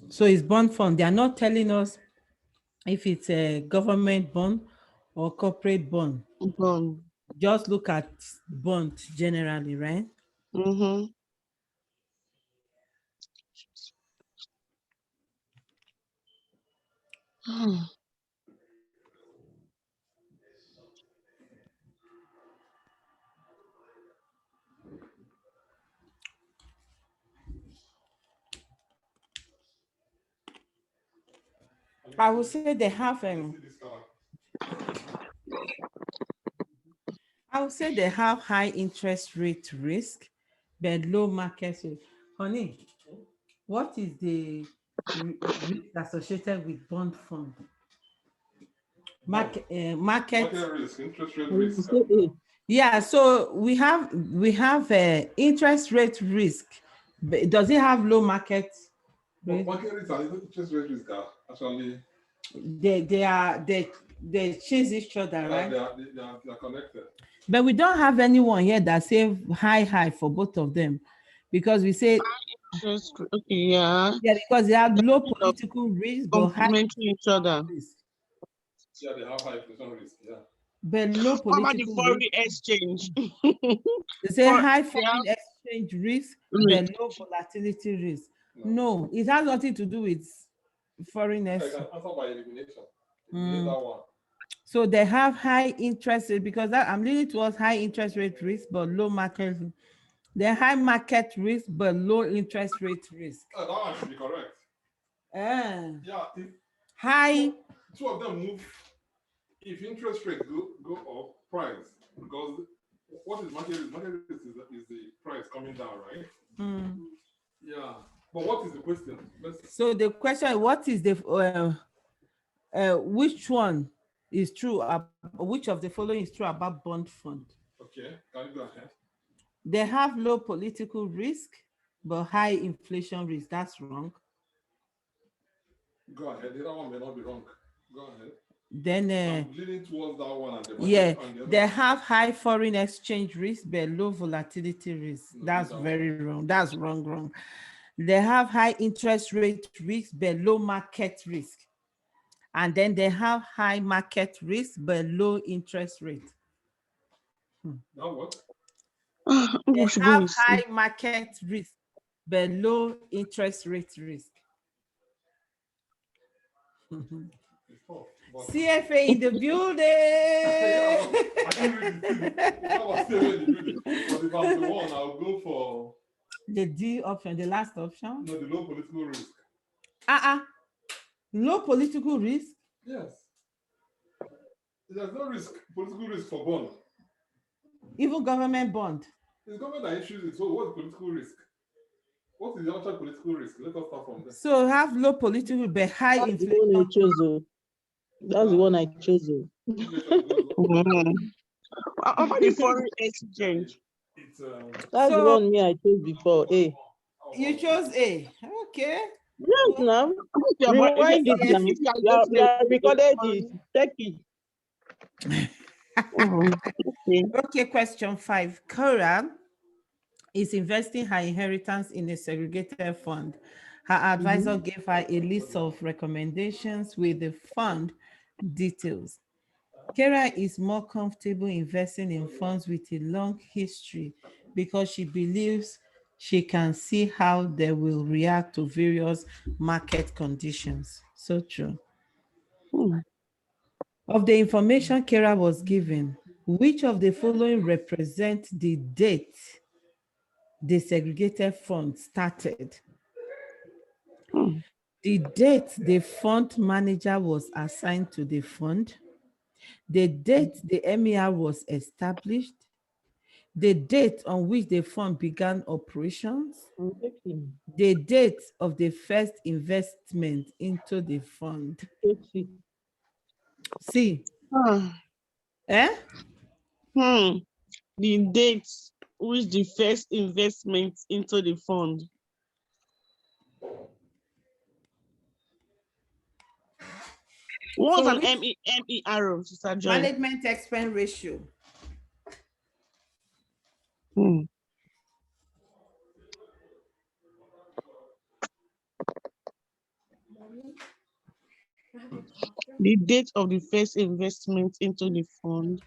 So it's bond fund. They are not telling us if it's a government bond or corporate bond. Bond. Just look at bond generally, right? Mm-hmm. I would say they have I would say they have high interest rate risk, but low market risk. Honey, what is the risk associated with bond fund? Market risk, interest rate I will risk. say A. Yeah, so we have interest rate risk. But does it have low market But rate? market risk and interest rate risk are actually They chase each other, right? they are connected. But we don't have anyone here that say high for both of them, because we say Okay, yeah. yeah, because they have low Kind of political risk but high complementing each other. risk. Yeah, they have high inflation risk. Yeah. But low How about the political foreign risk. exchange? They say For high they have foreign exchange risk but risk. low volatility risk. No. No, it has nothing to do with foreign I exchange. can answer by elimination. Eliminate that one. So they have high interest rate, because that I'm leaning towards high interest rate risk but low market. They high market risk but low interest rate risk. That one should be correct. Yeah, If high. two of them move, if interest rates go up, price, because what is market risk? Market risk is the price coming down, right? Yeah. But what is the question? So the question is, what is the which one is true? Which of the following is true about bond fund? Okay, can you go ahead? They have low political risk but high inflation risk. That's wrong. Go ahead. The other one may not be wrong. Go ahead. Then I'm leaning towards that one and the market yeah, and the other they one. have high foreign exchange risk but low volatility risk. No, That's that very wrong. That's wrong. They have high interest rate risk but low market risk. And then they have high market risk but low interest rate. That what? They We should go have with C. high market risk but low interest rate risk. It's tough. But CFA in the building. yeah, I can't read the thing. If I was still in the building. But if I'm the one, I'll go for The D option, the last option. no, the low political risk. Low political risk. Yes. There's no risk, political risk for bond. Even government bond. It's government that issues it. So what's political risk? What is the actual political risk? Let us start from there. So have low political but high That's the inflation. one I chose. That's the one I chose. Inflation goes up. How about the foreign exchange? It's That's the one me I chose before. A. You chose A. Okay. Yes, now. If Rewind it now. you are You are recorded it. Check it. okay. Okay, question 5. Cora is investing her inheritance in a segregated fund. Her advisor gave her a list of recommendations with the fund details. Kara is more comfortable investing in funds with a long history because she believes she can see how they will react to various market conditions. So true. Of the information Kara was given, which of the following represent the date the segregated fund started? The date the fund manager was assigned to the fund, the date the MER was established, the date on which the fund began operations, the date of the first investment into the fund. See, eh? The date which the first investment into the fund. What's So an MER, Sister Joy? management expense ratio. The date of the first investment into the fund.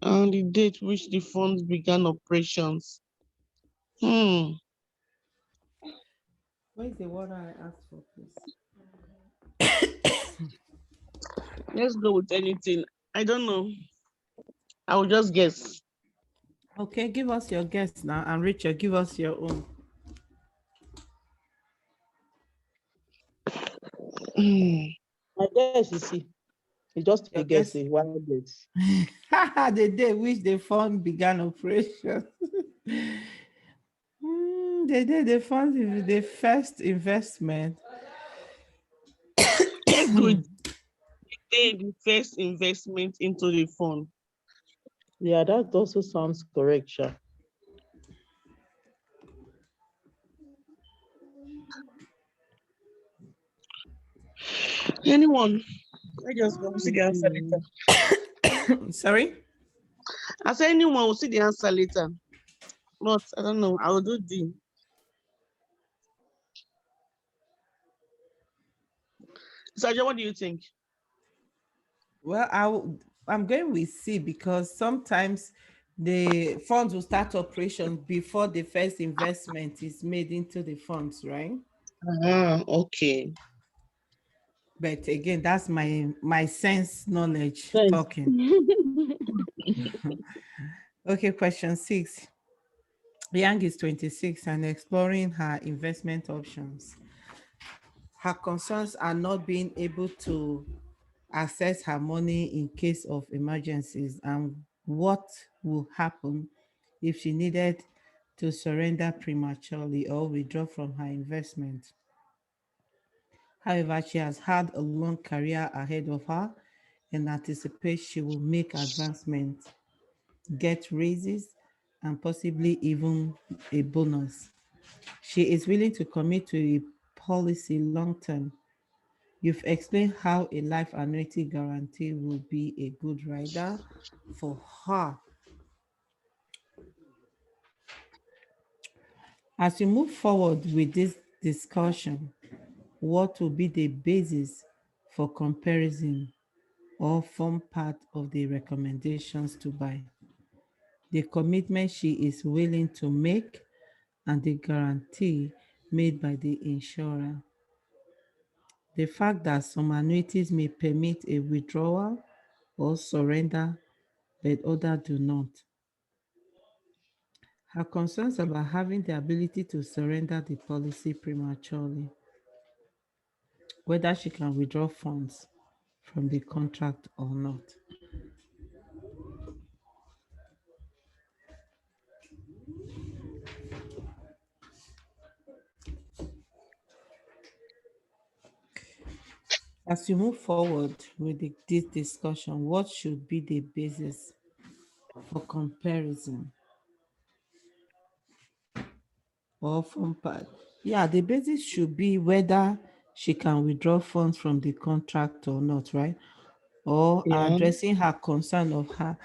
And the date which the fund began operations. Where's the water I asked for, please? Let's go with anything. I don't know. I will just guess. Okay, give us your guess now, and Richard, give us your own. I guess you see. It's just a Your guess, guess? a wild guess. The day which the fund began operation. The day the fund, the first investment. Let's go with the first investment into the fund. Yeah, that also sounds correct, Sha. Anyone? I just go see the answer later. Sorry? I say anyone will see the answer later. But I don't know. I will do D. Sergio, what do you think? Well, I'm going with C because sometimes the funds will start operation before the first investment is made into the funds, right? Okay. But again, that's my sense knowledge Thanks. talking. Okay, question 6. Yang is 26 and exploring her investment options. Her concerns are not being able to access her money in case of emergencies and what will happen if she needed to surrender prematurely or withdraw from her investment. However, she has had a long career ahead of her and anticipates she will make advancements, get raises, and possibly even a bonus. She is willing to commit to a policy long term. You've explained how a life annuity guarantee will be a good rider for her. As we move forward with this discussion, what will be the basis for comparison or form part of the recommendations to buy? The commitment she is willing to make and the guarantee made by the insurer. The fact that some annuities may permit a withdrawal or surrender, but others do not. Her concerns about having the ability to surrender the policy prematurely, whether she can withdraw funds from the contract or not. As we move forward with this discussion, what should be the basis for comparison or form part? Yeah, the basis should be whether she can withdraw funds from the contract or not, right? Or Yeah. addressing her concern of her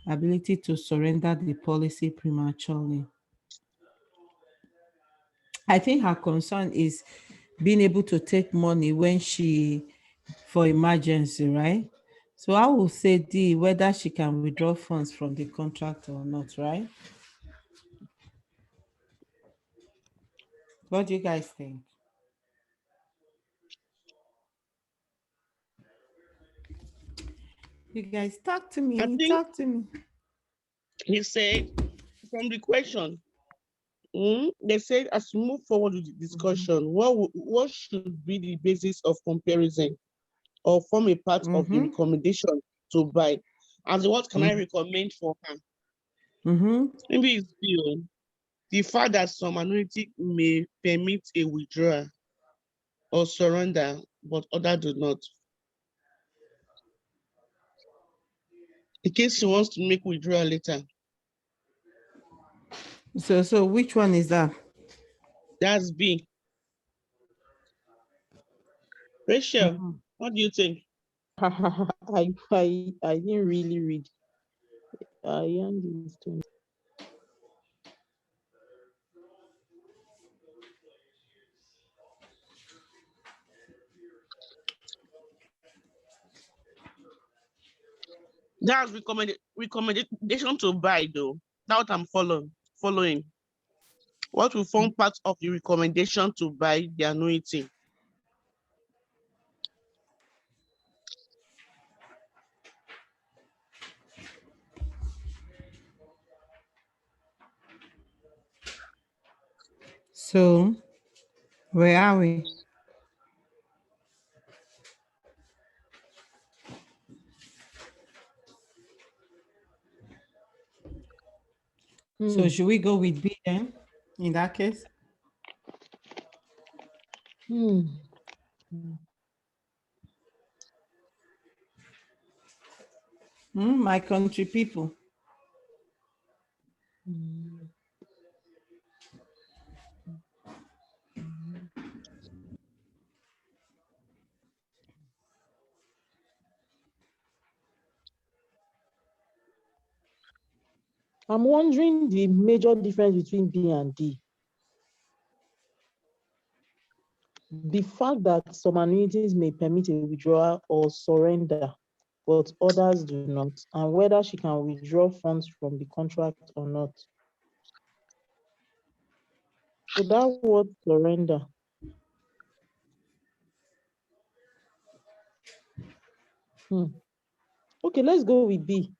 ability to surrender the policy prematurely. I think her concern is being able to take money when she for emergency, right? So I will say D, whether she can withdraw funds from the contract or not, right? What do you guys think? You guys talk to I me, think talk to me. he said from the question, they said as we move forward with the discussion, what should be the basis of comparison or form a part of the Mm-hmm. recommendation to buy? As what can I recommend for her? Mm-hmm. Maybe it's the fact that some annuity may permit a withdrawal or surrender, but others do not. In case she wants to make withdrawal later, So which one is that? that's B. Rachel, Mm-hmm. what do you think? I didn't really read. Young is 20. That's recommendation to buy though. That's what I'm following. What will form part of the recommendation to buy the annuity? So where are we? So Hmm. should we go with B then? In that case? Hmm. My country people. Hmm. Hmm. I'm wondering the major difference between B and D. The fact that some annuities may permit a withdrawal or surrender, but others do not, and whether she can withdraw funds from the contract or not. So that word surrender. Okay, let's go with B.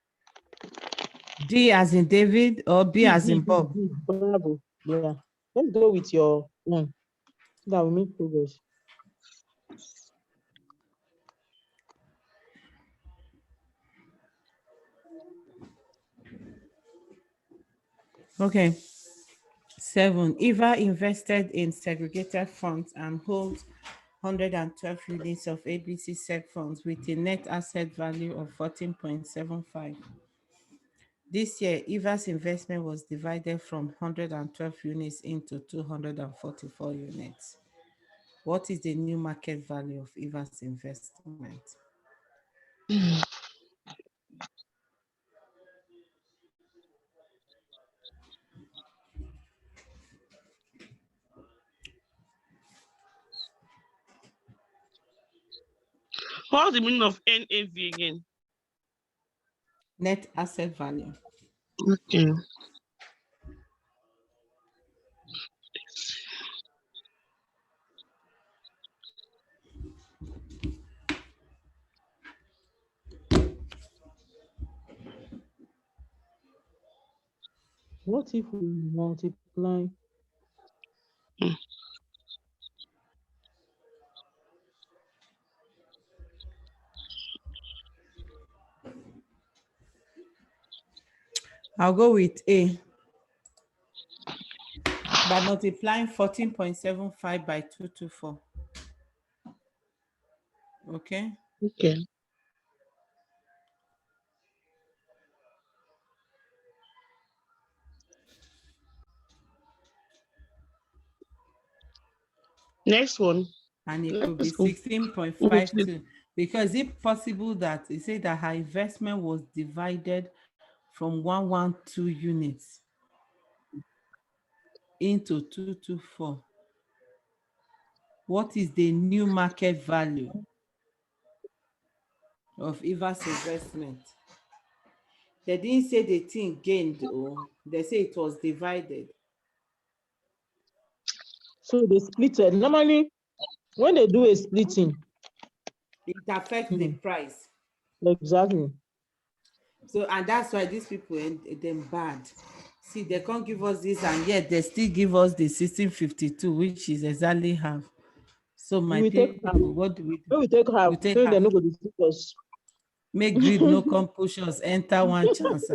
D as in David or B as in Bob? B. Bravo. Yeah. Let's go with your one. So that we make progress. Okay. 7. Eva invested in segregated funds and holds 112 units of ABC Segfunds with a net asset value of 14.75. This year, Eva's investment was divided from 112 units into 244 units. What is the new market value of Eva's investment? What's the meaning of NAV again? Net asset value. Okay. What if we multiply? I'll go with A. By multiplying 14.75 by 224. Okay. Okay. Next one. And it could be Let's go. 16.52 because it's possible that it said that her investment was divided from 112 units into 224. What is the new market value of Eva's investment? They didn't say the thing gained, or they say it was divided. So they split it. Normally, when they do a splitting, it affects the price. Exactly. So, and that's why these people them bad. See, they can't give us this, and yet they still give us the 1652, which is exactly half. So my people, what do we do? We take half. We take So half. they no go discuss us. Make greed no come push us, enter one chance.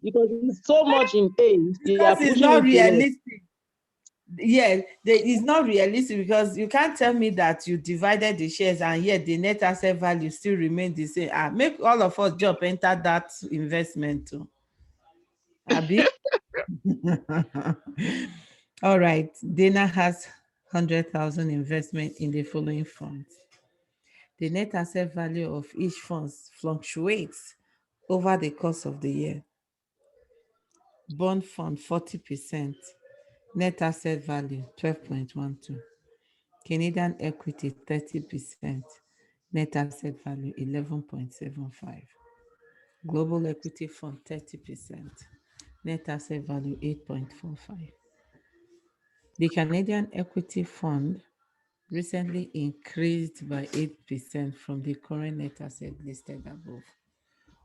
Because it's so much in A. Because it's not realistic. Yeah, it's not realistic because you can't tell me that you divided the shares and yet the net asset value still remains the same. Make all of us jump enter that investment too. Abi? All right, Dana has 100,000 investment in the following funds. The net asset value of each fund fluctuates over the course of the year. Bond fund 40%, net asset value 12.12. Canadian equity 30%, net asset value 11.75. Global equity fund 30%, net asset value 8.45. The Canadian equity fund recently increased by 8% from the current net asset listed above.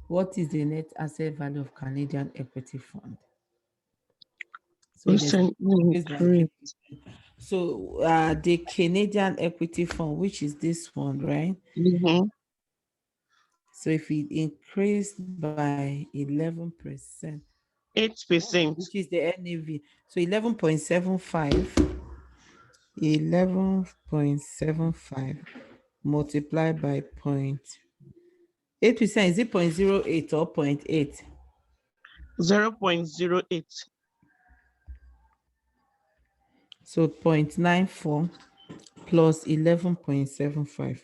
What is the net asset value of Canadian equity fund? So the Canadian equity fund, which is this one, right? So if it increased by 11%, 8%, which is the NAV, so 11.75, 11.75 multiplied by 0.8%, is it 0.08 or 0.8? 0.08. So 0.94 plus 11.75.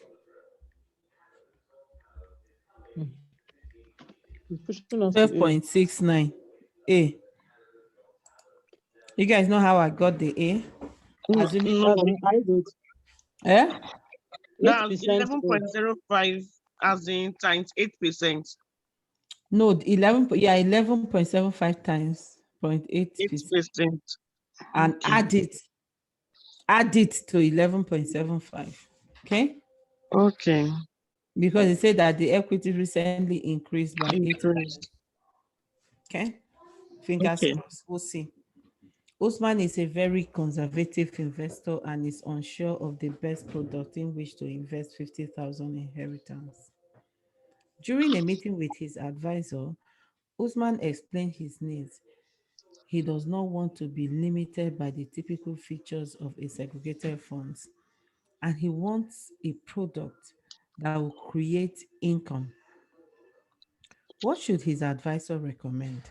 It's pushing us to A. 12.69 A. You guys know how I got the A? Assuming No, That's an high rate. eh? that's 8% rate. 11.05 as in times 8%. No, 11, yeah, 11.75 times 0.8%. 8%. And Okay. add it to 11.75. Okay? Okay. Because it said that the equity recently increased by 8%. Increased. Okay? Fingers Okay. crossed. We'll see. Usman is a very conservative investor and is unsure of the best product in which to invest 50,000 inheritance. During a meeting with his advisor, Usman explained his needs. He does not want to be limited by the typical features of a segregated funds, and he wants a product that will create income. What should his advisor recommend?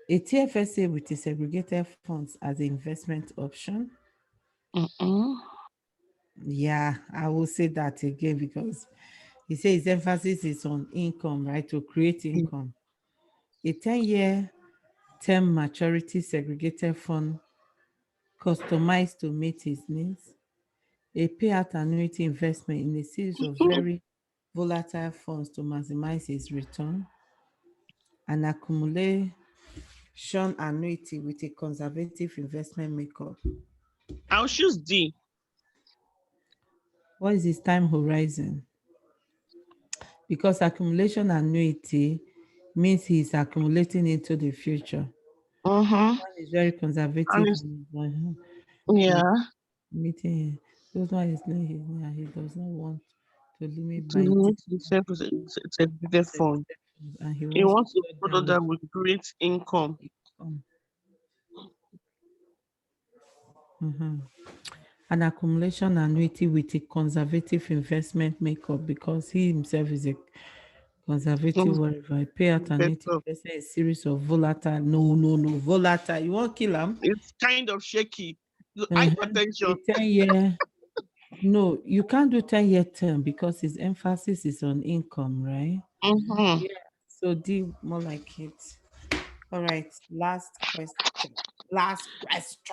A TFSA with a segregated funds as an investment option? Mm-mm. Yeah, I will say that again because he says his emphasis is on income, right? To create income. A 10-year term maturity segregated fund customized to meet his needs. A payout annuity investment in a series of very volatile funds to maximize his return. An accumulation annuity with a conservative investment makeup. I'll choose D. What is his time horizon? Because accumulation annuity means he's accumulating into the future. Mm-hmm. One is very And conservative it's, and he's yeah, meeting. Those one is not his, he does not want to limit to by limit typical the segregated fund. and he He wants to wants a set them product with that will create income. income. Mhm. An accumulation annuity with a conservative investment makeup because he himself is a conservative Mm, whatever. I pay out annuity better. investment a series of volatile. No, volatile. You won't kill him. It's kind of shaky. A Hypertension. 10-year. No, you can't do 10-year term because his emphasis is on income, right? Mm-hmm. Yeah. So D more like it. All right. Last question. Last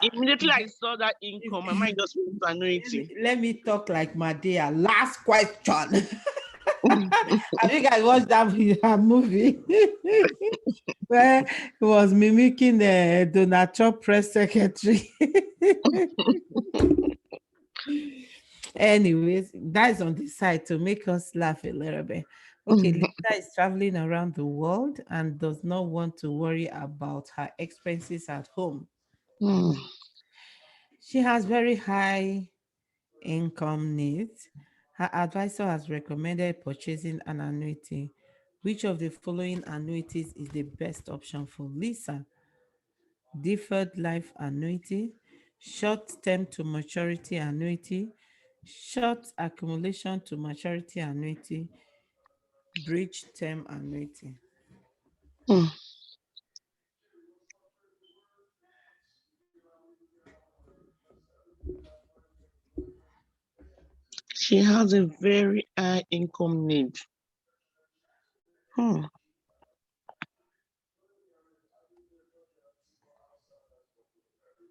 Immediately I question. saw that income, my mind just went to annuity. Let me talk like Madea. Last question. Have you guys watched that movie where he was mimicking the Donald Trump press secretary? Anyways, that's on the side to make us laugh a little bit. Okay, Lisa is traveling around the world and does not want to worry about her expenses at home. Mm, She has very high income needs. Her advisor has recommended purchasing an annuity. Which of the following annuities is the best option for Lisa? Deferred life annuity, short term to maturity annuity, short accumulation to maturity annuity, bridge term annuity. mm. She has a very high income need. Hmm.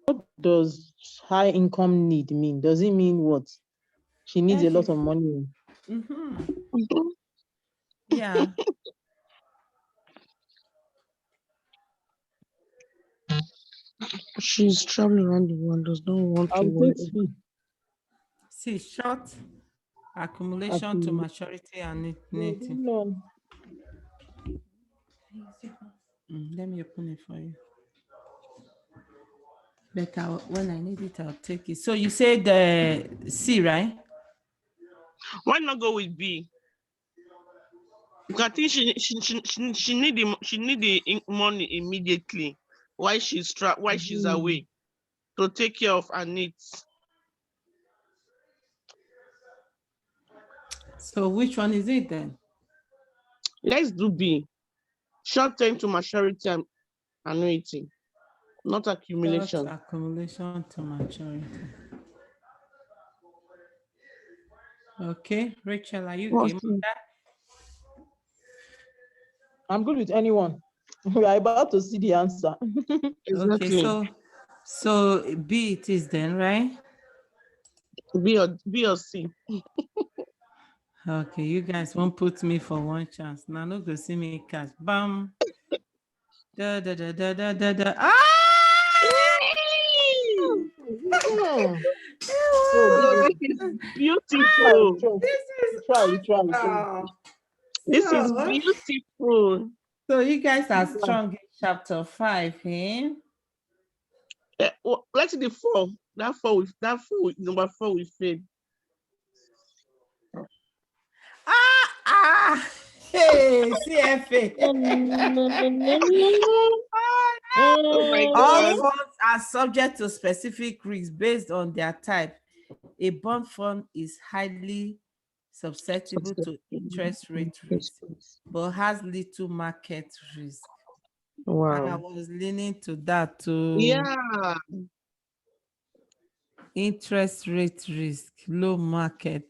What does high income need mean? Does it mean what? She needs a lot of money. Mm-hmm. Mhm. Yeah. She's traveling around the world, does not want to I'll worry. take C. See, short accumulation to Accumulate. maturity annuity. Let me open it for you. But when I need it, I'll take it. So you said C, right? Why not go with B? Because I think she need the money immediately while while she's Mhm. away to take care of her needs. So which one is it then? Let's do B. Short term to maturity annuity, not Short accumulation. accumulation to maturity. Okay, Rachel, are you What's game on the- that? I'm good with anyone. We are about to see the answer. Okay, Exactly. so B it is then, right? B or C. Okay, you guys won't put me for one chance. Now no go see me catch. Bam. Da da da da da da da. Ah! Hmm. Oh, So this this is is try, we beautiful. try, This is we try. This is so. beautiful. So you guys are strong in chapter 5, eh? Let's see the 4. Number 4 we failed. Hey, CFA. Oh my All God. funds are subject to specific risks based on their type. A bond fund is highly susceptible to interest rate risk, but has little market risk. And I Wow. was leaning to that too. Yeah. Interest rate risk, low market.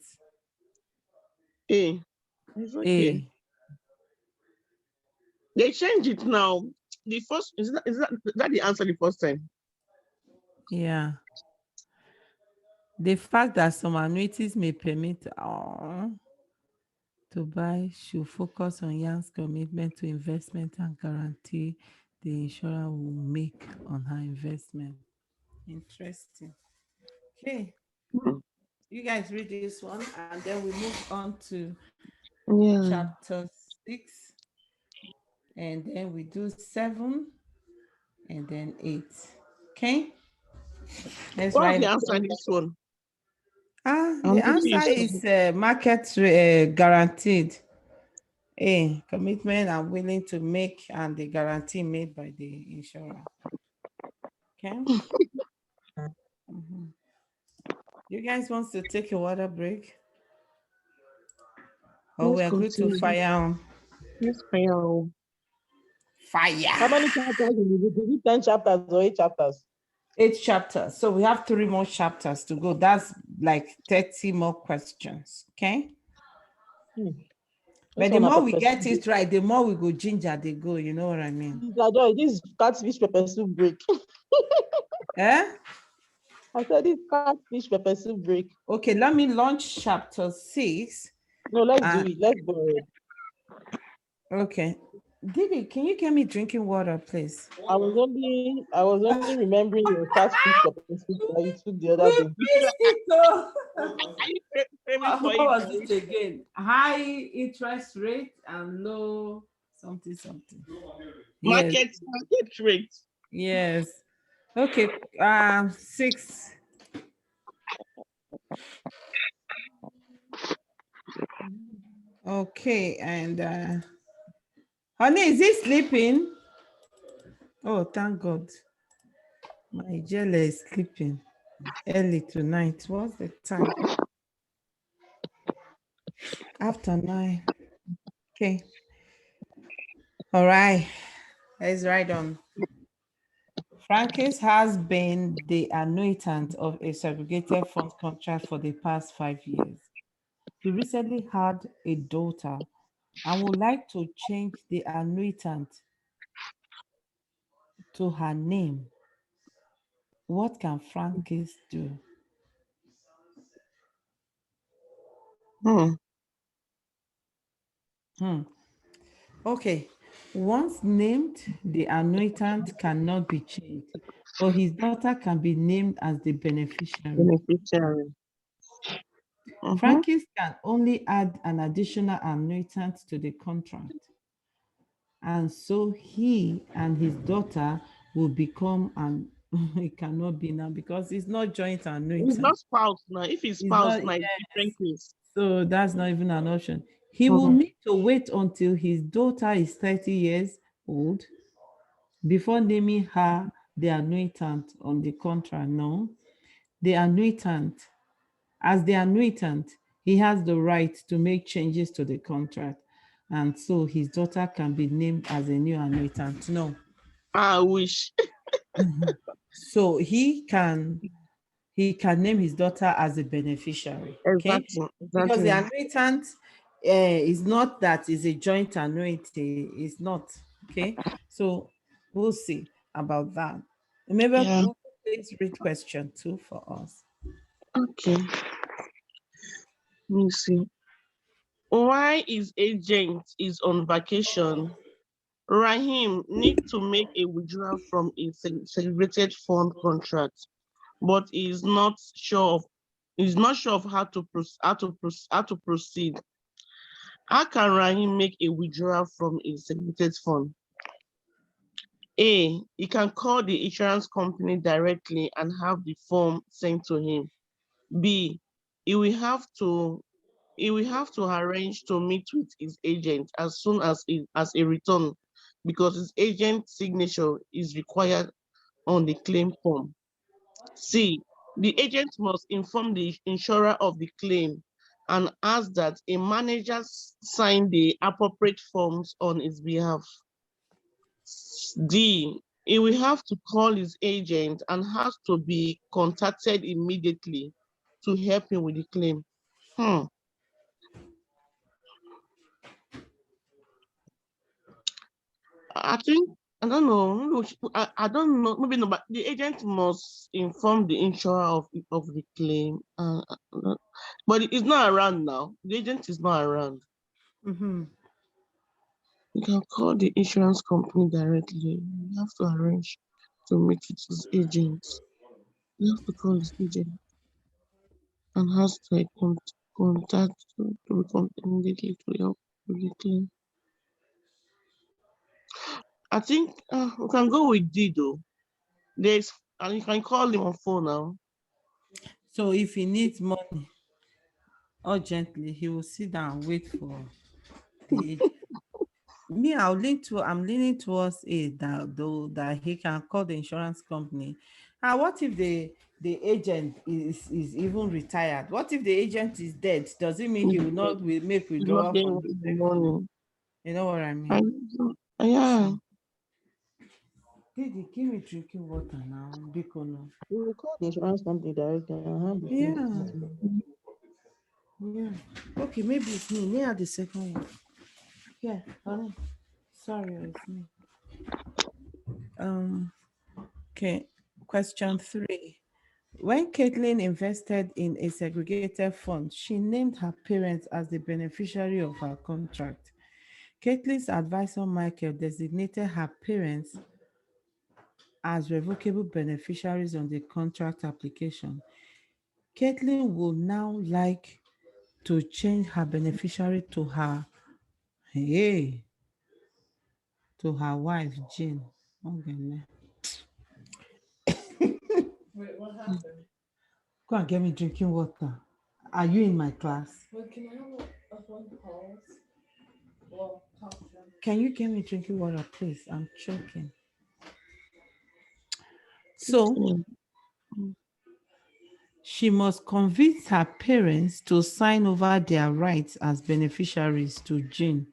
A. It's okay. A. They changed it now. The first is that the answer the first time? Yeah. The fact that some annuities may permit to buy should focus on Yang's commitment to investment and guarantee the insurer will make on her investment. Interesting. Okay, Hmm. you guys read this one and then we move on to Yeah. chapter 6 and then we do 7 and then 8. Okay, let's What's write the it. answer in this one? The I'm answer confused. is market guaranteed. A, commitment I'm willing to make and the guarantee made by the insurer. Okay. Mhm. You guys want to take a water break? Or Let's we are good to continue. fire on? Let's fire. Fire. How many chapters in the book? Is it 10 chapters or 8 chapters? 8 chapters. So we have 3 more chapters to go. That's like 30 more questions. Okay. Hmm. But This the one, more a we pepper get soup. it right, the more we go ginger they go. You know what I mean? Joy, this is catfish pepper soup break. Eh? I said this catfish pepper soup break. Okay, let me launch chapter 6. No, let's do it. Let's go ahead. Okay. Didi, can you get me drinking water, please? I was only remembering your catfish pepper soup that you took the other We day. missed it though. Are you craving for What it? was it again? High interest rate and low something something. Yes, Market rate. yes. Okay. 6. Okay, and honey, is he sleeping? Oh, thank God. My jelly is sleeping early tonight. What's the time? After 9. Okay. All right. Let's ride on. Frankis has been the annuitant of a segregated fund contract for the past 5 years. He recently had a daughter and would like to change the annuitant to her name. What can Frankis do? Hmm. Okay. Once named, the annuitant cannot be changed, but his daughter can be named as the beneficiary. Beneficiary. Frankis can only add an additional annuitant to the contract. And so he and his daughter will become an it cannot be now because it's not joint It's annuitant. not spouse now. If it's It's spouse not, now, it's yes. different case. So that's not even an option. He will Mhm. need to wait until his daughter is 30 years old before naming her the annuitant on the contract. No, the annuitant, as the annuitant, he has the right to make changes to the contract. And so his daughter can be named as a new annuitant. No. I wish. So he can name his daughter as a beneficiary, okay? Exactly. Because the Exactly. annuitant It's not that it's a joint annuity. It's not. Okay. So we'll see about that. Maybe Yeah. please read question 2 for us. Okay. Let me see. Why is agent is on vacation? Rahim need to make a withdrawal from a segregated fund contract, but is not sure of how to proceed. How can Rahim make a withdrawal from a segregated fund? A. He can call the insurance company directly and have the form sent to him. B. He will have to arrange to meet with his agent as soon as a return, because his agent's signature is required on the claim form. C. The agent must inform the insurer of the claim and ask that a manager sign the appropriate forms on his behalf. D. He will have to call his agent and has to be contacted immediately to help him with the claim. I think I don't know. I don't know. Maybe no, but the agent must inform the insurer of the claim. But it's not around now. The agent is not around. Mm-hmm. You can call the insurance company directly. You have to arrange to meet with his agent. You have to call his agent and has to contact to be immediately to help with the claim. I think we can go with D though. And you can call him on phone now. So if he needs money urgently, he will sit down and wait for the agent. Me, I'm leaning towards it that though that he can call the insurance company. And what if the agent is even retired? What if the agent is dead? Does it mean he will not will make He's not withdrawal getting from the the vehicle? money. You know what I I, mean? yeah, So, Didi, give me drinking water now. Bikono. We will call the insurance company directly and have the phone Yeah, sent to me. yeah. Okay, maybe it's me. Me at the second one. Yeah, honey. Sorry, it's me. Um. Okay. Question 3. When Caitlin invested in a segregated fund, she named her parents as the beneficiary of her contract. Caitlin's advisor Michael designated her parents as revocable beneficiaries on the contract application. Caitlin would now like to change her beneficiary hey, to her wife Jean. Okay. Wait, what happened? Go and get me drinking water. Are you in my class? Wait, can I have a phone call? Well, can you get me drinking water, please? I'm choking. So mm, she must convince her parents to sign over their rights as beneficiaries to Jean.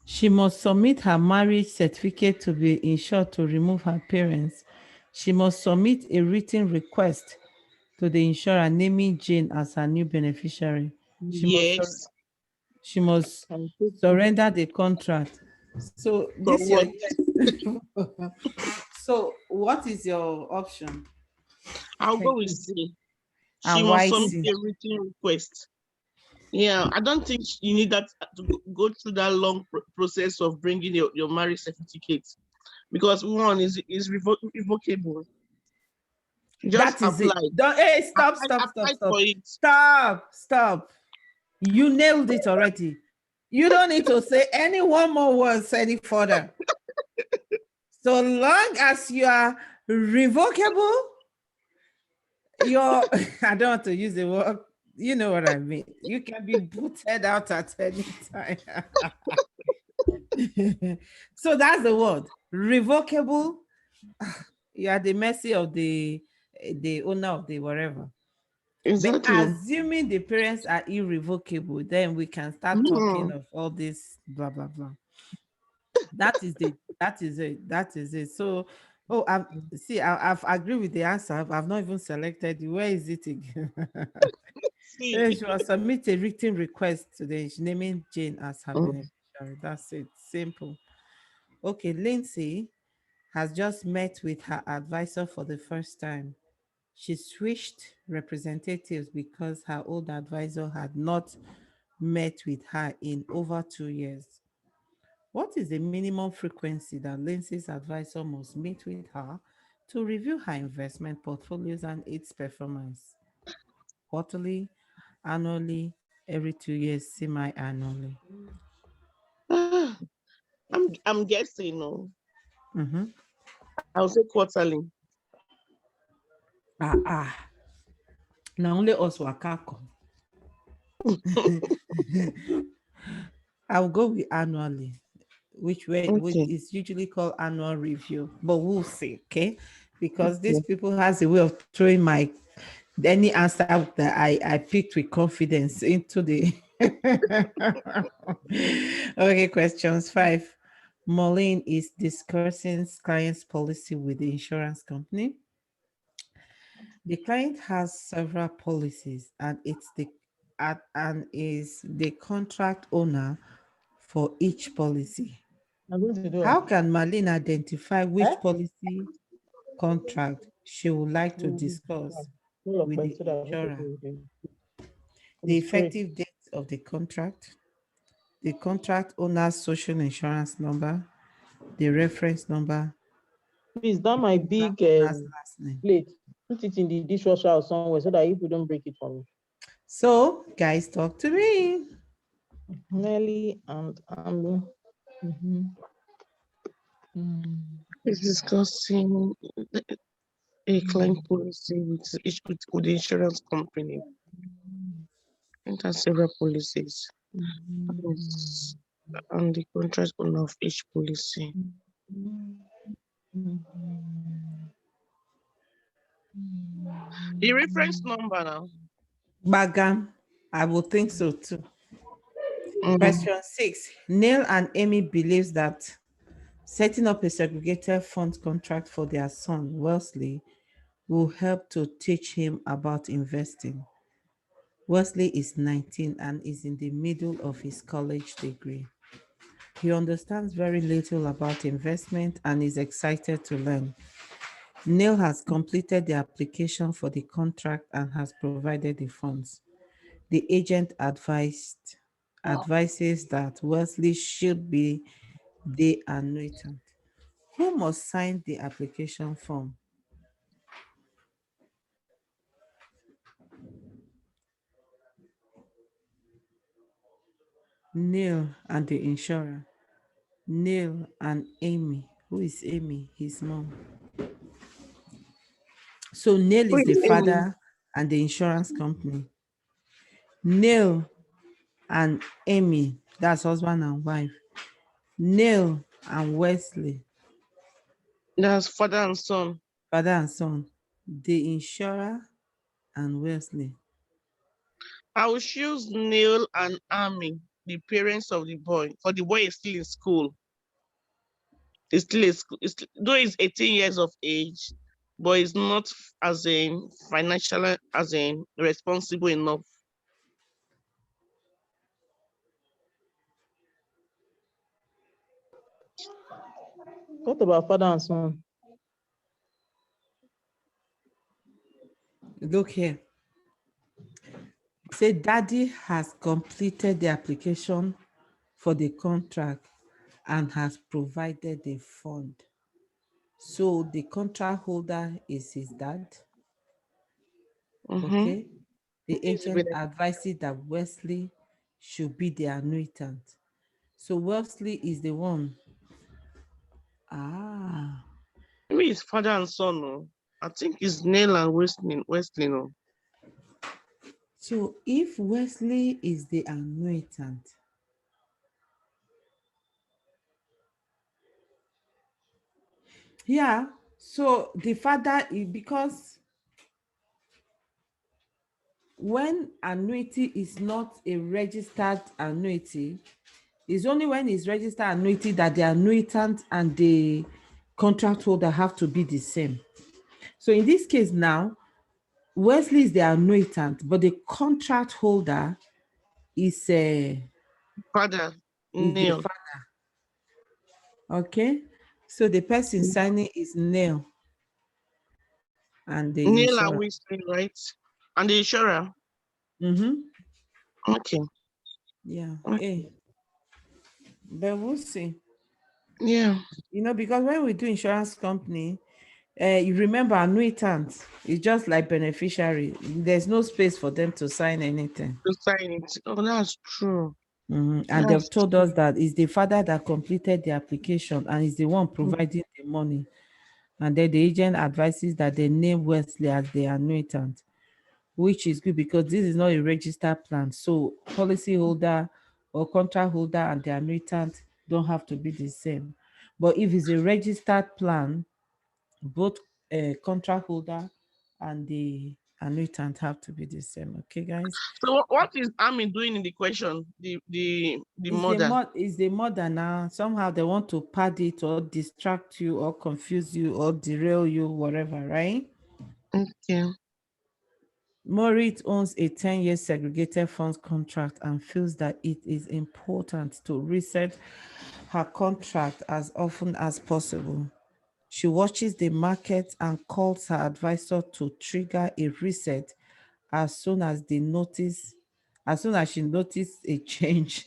She must submit her marriage certificate to be insured to remove her parents. She must submit a written request to the insurer naming Jane as her new beneficiary. She must yes. she must Can take it. surrender the contract. So For this your what? yes. So what is your option? I'll Can go with you C. She and must why submit C? a written request. Yeah, I don't think you need that to go through that long process of bringing your marriage certificate, because one is revocable. Just That is it. apply. Don't hey stop, stop, stop, Apply stop. for it. Stop, stop. You nailed it already. You don't need to say any one more words any further. So long as you are revocable, you're I don't want to use the word, you know what I mean. You can be booted out at any time. So that's the word. Revocable. You are the mercy of the owner of the whatever. But Exactly. assuming the parents are irrevocable, then we can start talking Mhm. of all this blah blah blah. That is it. So, oh, I've agreed with the answer. I've not even selected you. Where is it again? See. She will submit a written request today. She's naming Jane as her Mm. beneficiary. That's it. Simple. Okay, Lindsay has just met with her advisor for the first time. She switched representatives because her old advisor had not met with her in over 2 years. What is the minimum frequency that Lindsay's advisor must meet with her to review her investment portfolios and its performance? Quarterly, annually, every 2 years, semi-annually. Ah, I'm guessing, no. Mm-hmm. I'll say quarterly. Ah. Now only us wakako. I'll go with annually, which Okay. is usually called annual review, but we'll see, okay? Because these Yeah. people has a way of throwing my any answer that I picked with confidence into the okay. Questions 5. Maureen is discussing client's policy with the insurance company. The client has several policies and is the contract owner for each policy. I'm going to do How it. can Marlene identify Eh? which policy contract she would like to Mm, discuss full of with the so that we insurer? can do The the spray. effective date of the contract, the contract owner's social insurance number, the reference number, Please, that my the contract big owner's last name. plate. Put it in the dishwasher or somewhere so that if you don't break it for me. So, guys, talk to me. Nelly and Amber. It's discussing a client policy with the insurance company. It has several policies. Yes. And the contract owner of each policy. The reference number now. Bagam, I would think so too. Mm. Question 6. Neil and Amy believes that setting up a segregated funds contract for their son, Wesley, will help to teach him about investing. Wesley is 19 and is in the middle of his college degree. He understands very little about investment and is excited to learn. Neil has completed the application for the contract and has provided the funds. The agent advises that Wesley should be the annuitant. Who must sign the application form? Neil and the insurer. Neil and Amy. Who is Amy? His mom. So Neil Who is the is Amy? father and the insurance company. Neil and Amy, that's husband and wife. Neil and Wesley, That's father and son. father and son. The insurer and Wesley. I will choose Neil and Amy, the parents of the boy. For the boy is still in school. He's still in school. Though he's 18 years of age, but he's not as a financial as a responsible enough. What about father and son? Look here. Say daddy has completed the application for the contract and has provided the fund. So the contract holder is his dad. Mm-hmm. Okay. The agent advises that Wesley should be the annuitant. So Wesley is the one. Ah. Maybe it's father and son. No? I think it's Neil and Wesley. No? So if Wesley is the annuitant, yeah. So the father, because when annuity is not a registered annuity, It's only when it's registered annuity that the annuitant and the contract holder have to be the same. So in this case now, Wesley is the annuitant, but the contract holder is Father, the Neil. father. Okay, so the person signing is Neil and the Neil and insurer. Wesley, right? And the insurer. Mm-hmm. Okay. Yeah. Okay. But we'll see. Yeah. Because when we do insurance company, you remember annuitant is just like beneficiary. There's no space for them to sign anything. To sign it. Oh, that's true. And they've That's told true. us that it's the father that completed the application and is the one providing the money. And then the agent advises that they name Wesley as the annuitant, which is good because this is not a registered plan. So policy holder or contract holder and the annuitant don't have to be the same. But if it's a registered plan, both contract holder and the annuitant have to be the same. Okay, guys. So what is Ami doing in the question? The Is the mother. mother now. Somehow they want to pad it or distract you or confuse you or derail you, whatever, right? Okay. Moritz owns a 10-year segregated funds contract and feels that it is important to reset her contract as often as possible. She watches the market and calls her advisor to trigger a reset as soon as she notices a change.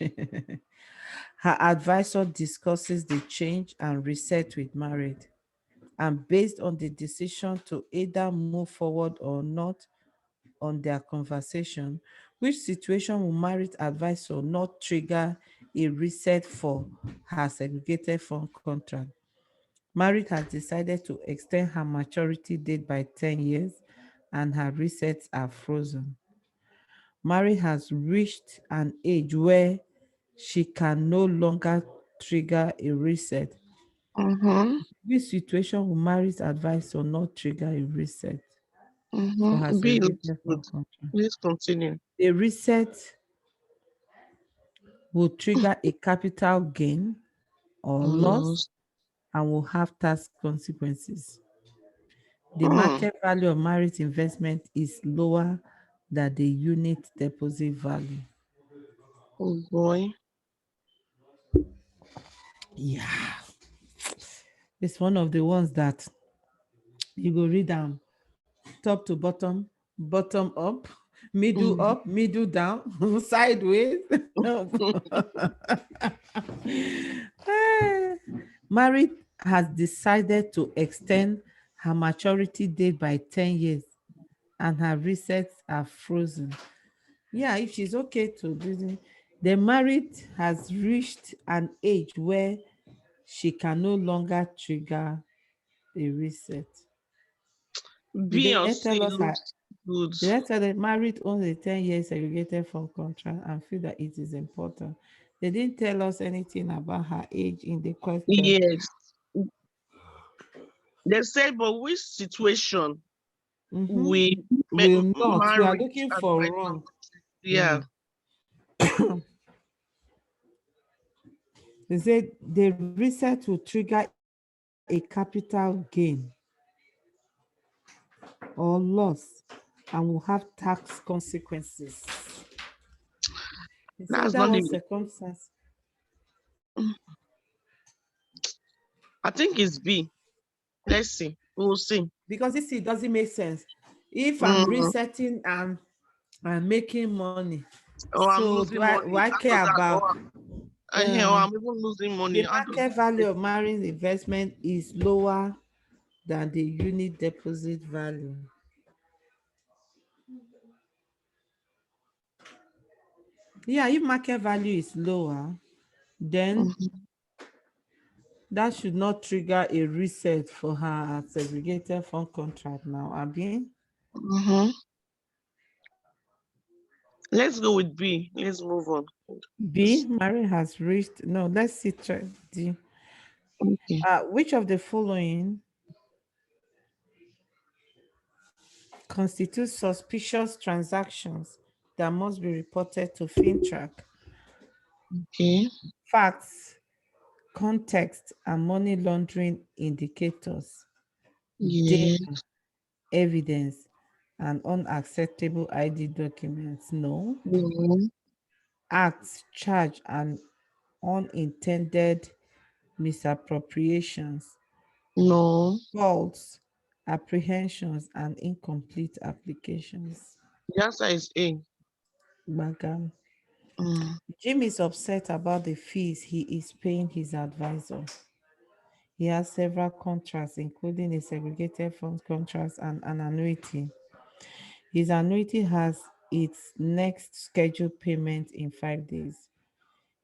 Her advisor discusses the change and reset with Marriott. And based on the decision to either move forward or not on their conversation, which situation will Marriott advisor not trigger a reset for her segregated fund contract? Marriott has decided to extend her maturity date by 10 years and her resets are frozen. Mary has reached an age where she can no longer trigger a reset. This situation will Mary's advice or not trigger a reset for her B looks segregated good. fund contract. Please continue. A reset will trigger a capital gain or loss Lost. and will have tax consequences. The Hmm. market value of Mary's investment is lower than the unit deposit value. Oh boy. Yeah, it's one of the ones that you go read them top to bottom, bottom up, middle down, sideways. Married has decided to extend her maturity date by 10 years and her resets are frozen. Yeah, if she's okay to do it. The married has reached an age where she can no longer trigger a reset. Did B they or tell C us her looks good. The letter that married owns a 10-year segregated fund contract and feel that it is important. They didn't tell us anything about her age in the question. Yes. They said, but which situation Mhm. we Will not. We are marriage looking for advisor? wrong. Yeah. They said the reset will trigger a capital gain or loss and will have tax consequences. They said That's that not was the. circumstance. I think it's B. Let's see. We'll see. Because this it doesn't make sense. If I'm Mm. resetting and I'm making money, Oh, I'm so losing why money. How does care that? about Oh, oh, I'm even losing money. the How does market value of marine investment is lower than the unit deposit value? Yeah, if market value is lower, then Mhm. that should not trigger a reset for her segregated fund contract now, Abi. Mhm. Let's go with B. Let's move on. B, Mary has reached, no, let's see, try D. Okay. Which of the following constitute suspicious transactions that must be reported to FinTrack? Okay. Facts, context, and money laundering indicators. Yeah. Data, evidence, and unacceptable ID documents. No. No. Acts, charge, and unintended misappropriations. No. Faults, apprehensions, and incomplete applications. The answer is A. Bagam. Mm. Jim is upset about the fees he is paying his advisor. He has several contracts, including a segregated funds contract and an annuity. His annuity has its next scheduled payment in 5 days.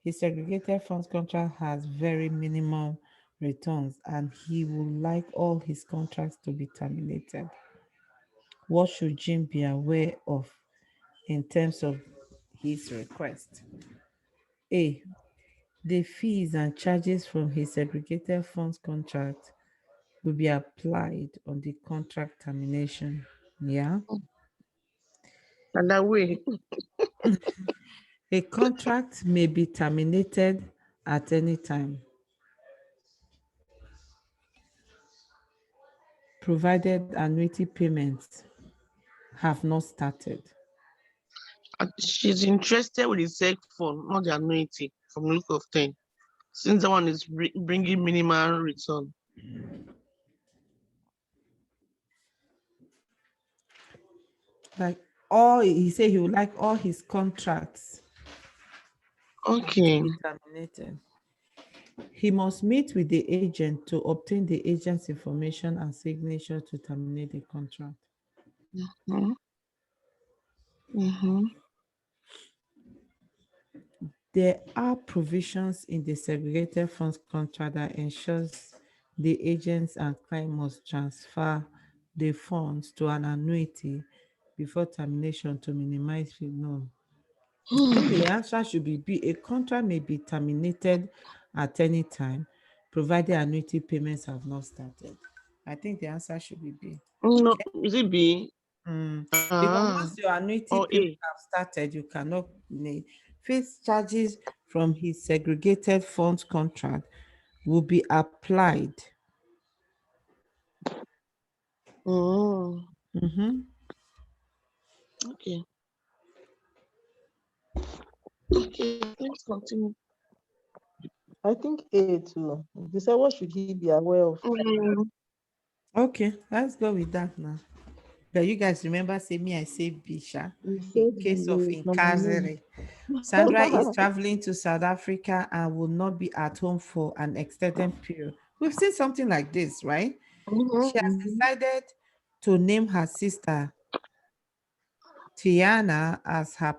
His segregated funds contract has very minimum returns and he would like all his contracts to be terminated. What should Jim be aware of in terms of his request? A. The fees and charges from his segregated funds contract will be applied on the contract termination. Yeah. And that way. A contract may be terminated at any time, provided annuity payments have not started. She's interested with the sec fund, not the annuity from look of 10. Since that one is bringing minimal return. Like all he said he would like all his contracts to Okay. be terminated. He must meet with the agent to obtain the agent's information and signature to terminate the contract. Mm-hmm. Mm-hmm. There are provisions in the segregated funds contract that ensures the agents and client must transfer the funds to an annuity before termination to minimize fee. No. I think the answer should be B. A contract may be terminated at any time, provided annuity payments have not started. I think the answer should be B. No, is it B? Because Ah, once your annuity or payments A. have started, you cannot face charges from his segregated funds contract will be applied. Mm. Mhm. Okay. Okay. Let's continue. I think A too. They said, what should he be aware of? Mm. Okay, let's go with that now. But you guys remember, say me, I say Bisha. He In said case of he is number nine. incarcerate, Sandra is traveling to South Africa and will not be at home for an extended period. We've seen something like this, right? She Mm-hmm. has Mhm. decided to name her sister Tiana as her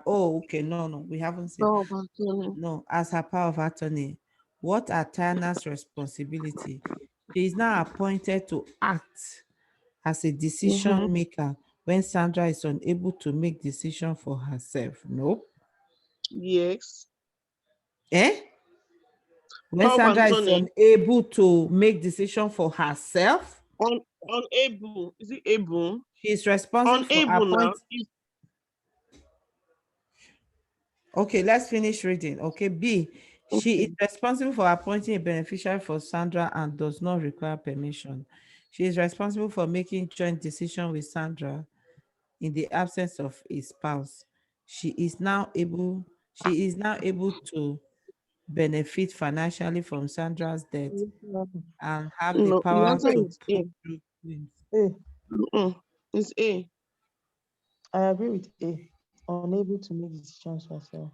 oh, okay, no, we haven't seen. So, continue. No, as her power of attorney. What are Tiana's responsibility? She is now appointed to act as a Mm-hmm. decision maker when Sandra is unable to make decision for herself. Nope. Yes. Eh? When Power of Sandra is Anthony. unable to make decision for herself, Unable. Is it able? she is responsible for Unable now. Okay, let's finish reading. Okay, B. She is Okay. responsible for appointing a beneficiary for Sandra and does not require permission. She is responsible for making joint decision with Sandra in the absence of a spouse. She is now able to benefit financially from Sandra's death and have the No, the power answer to is put A. through claims. A. Mm-mm. It's A. I agree with A. Unable to make decisions for herself.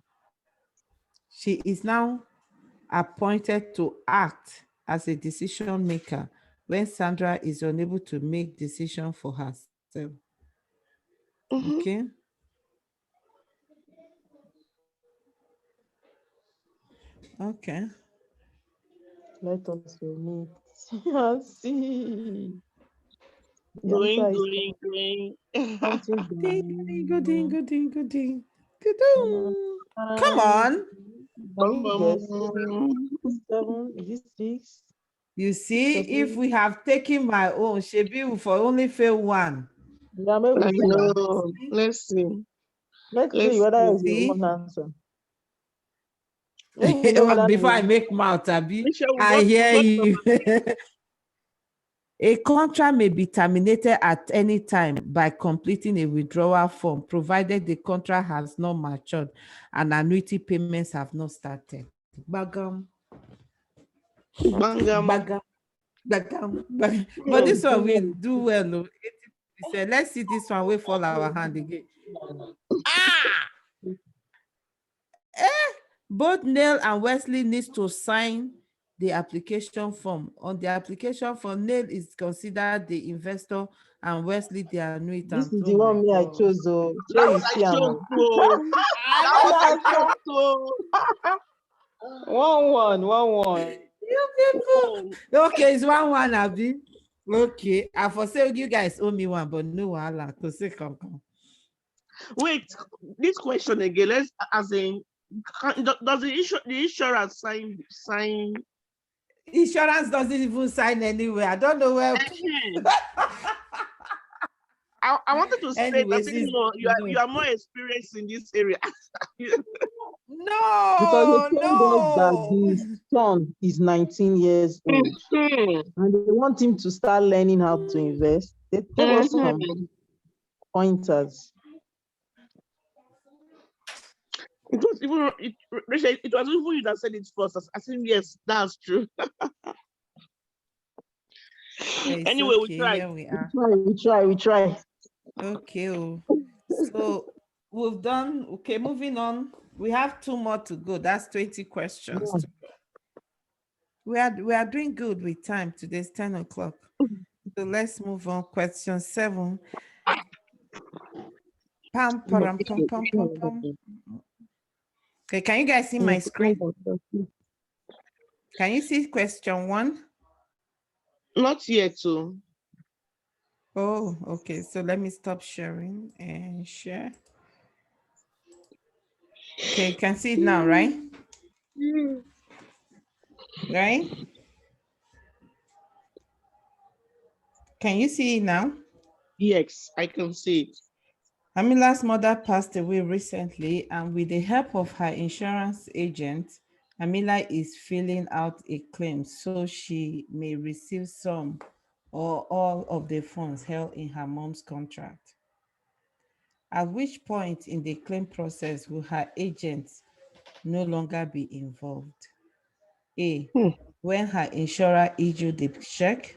She is now appointed to act as a decision maker when Sandra is unable to make decision for herself. Mm-hmm. Okay. Okay. Let us meet and see. The answer Going, is going, going. something Ding, ding, ding, down. ding, ding, ding. Come And on. can Bum, you bum. guess? Seven, is it six? You Six see, or if seven? we have taken my own, Shebi will for only fail one. Yeah, maybe I we fail. know. Let's see. Let's see Let's whether see. it's your See, own answer. Before I make mouth, Abi, I hear you. A contract may be terminated at any time by completing a withdrawal form, provided the contract has not matured and annuity payments have not started. Bagam. Bagam. Bagam. Bagam. But this one will do well. 80%. Let's see this one. We fall our hand again. Ah! Both Neil and Wesley needs to sign the application form. On the application form, Neil is considered the investor and Wesley the annuitant. This is the one me I chose. That was I chose. That was I chose. 1-1. You people. Okay, it's 1-1, Abi. Okay, I forsake you guys owe me one, but no wala. To say come. Wait, this question again. Let's as in, does the insurance sign? Insurance doesn't even sign anywhere. I don't know where. I wanted to say that you are more experienced in this area. No, because they told us that no. the son is 19 years old and they want him to start learning how to invest. They told us some pointers. It was even you that said it first. I think yes, that's true. Anyway, Okay, we try. here we are. We try. Okay, so we've done. Okay, moving on. We have 2 more to go. That's 20 questions. Yeah. We are doing good with time. Today's 10 o'clock. So let's move on. Question 7. Pam, pam, pam, pam, pam, pam. Okay, can you guys see my screen? Can you see question 1? Not yet, too. Oh, okay. So let me stop sharing and share. Okay, you can see it now, right? Right? Can you see it now? Yes, I can see it. Amila's mother passed away recently, and with the help of her insurance agent, Amila is filling out a claim so she may receive some or all of the funds held in her mom's contract. At which point in the claim process will her agent no longer be involved? A, when her insurer issued the check.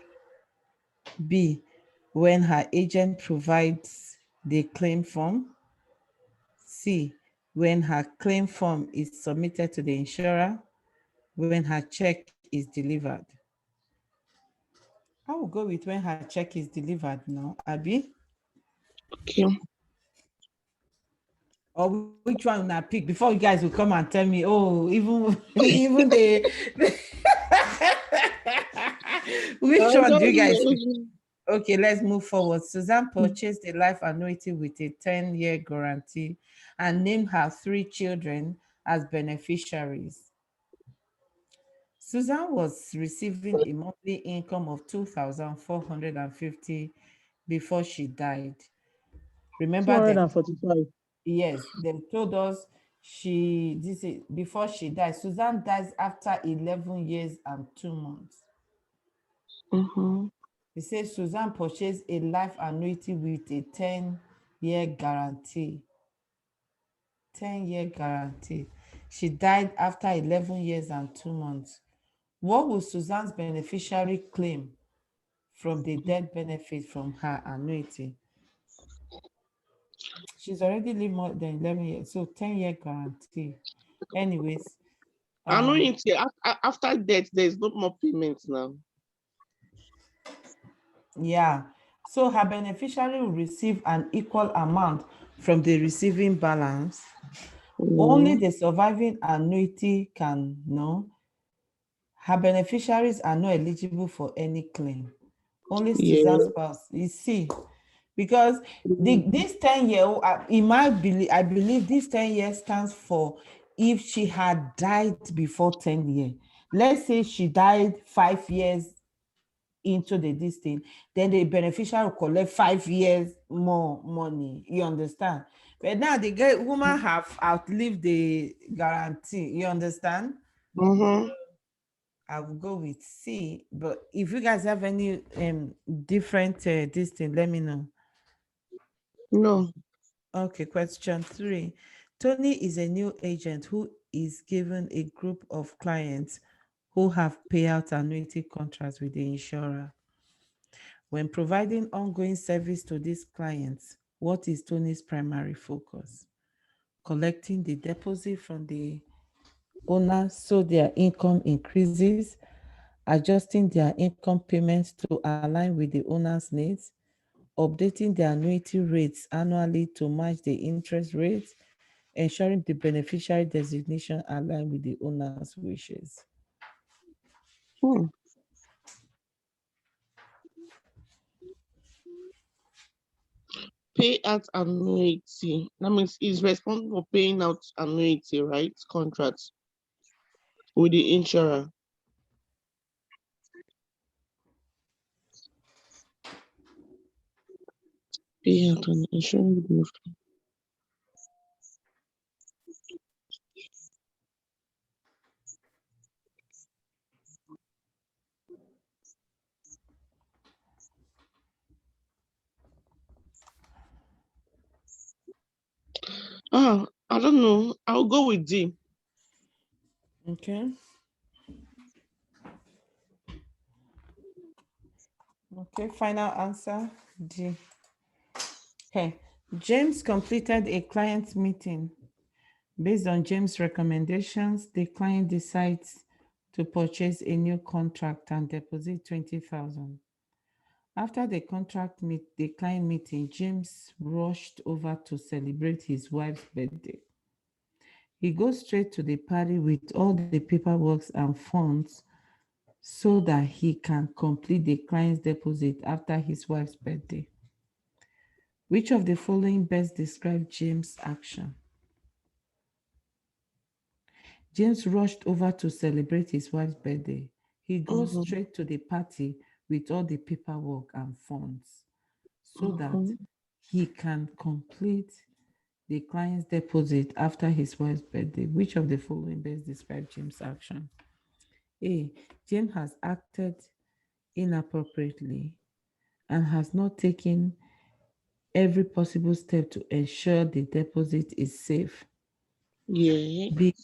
B, when her agent provides the claim form. C, when her claim form is submitted to the insurer, when her check is delivered. I will go with when her check is delivered now, Abby. Okay. Or which one will I pick before you guys will come and tell me, oh, even the which one do you guys think? Okay, let's move forward. Suzanne purchased a life annuity with a 10-year guarantee and named her 3 children as beneficiaries. Suzanne was receiving a monthly income of 2,450 before she died. Remember 245. Yes, they told us before she died. Suzanne dies after 11 years and 2 months. It says Suzanne purchased a life annuity with a 10-year guarantee. 10-year guarantee. She died after 11 years and 2 months. What will Suzanne's beneficiary claim from the death benefit from her annuity? She's already lived more than 11 years, so 10-year guarantee. Anyways. Annuity, after death, there's no more payments now. Yeah. So her beneficiary will receive an equal amount from the receiving balance. Only the surviving annuity can know. Her beneficiaries are not eligible for any claim. Only Suzanne's spouse. You see, because this 10-year, I believe this 10 years stands for if she had died before 10 years. Let's say she died 5 years into this thing, then the beneficiary will collect 5 years more money. You understand? But now the guy woman have outlived the guarantee. You understand? Mm-hmm. I will go with C. But if you guys have any different this thing, let me know. No. Okay, question 3. Tony is a new agent who is given a group of clients who have payout annuity contracts with the insurer. When providing ongoing service to these clients, what is Tony's primary focus? Collecting the deposit from the owner so their income increases, adjusting their income payments to align with the owner's needs, updating the annuity rates annually to match the interest rates, ensuring the beneficiary designation align with the owner's wishes. Hmm. Pay out annuity. That means he's responsible for paying out annuity, right? Contracts with the insurer. Pay out on insurance. I don't know. I'll go with D. Okay. Okay, final answer D. Okay. James completed a client meeting. Based on James' recommendations, the client decides to purchase a new contract and deposit 20,000. After the client meeting, James rushed over to celebrate his wife's birthday. He goes straight to the party with all the paperwork and funds so that he can complete the client's deposit after his wife's birthday. Which of the following best describes James' action? James rushed over to celebrate his wife's birthday. He goes Mm-hmm. straight to the party with all the paperwork and funds so that Mm-hmm. he can complete the client's deposit after his wife's birthday. Which of the following best describes James' action? A. James has acted inappropriately and has not taken every possible step to ensure the deposit is safe. Yeah. B.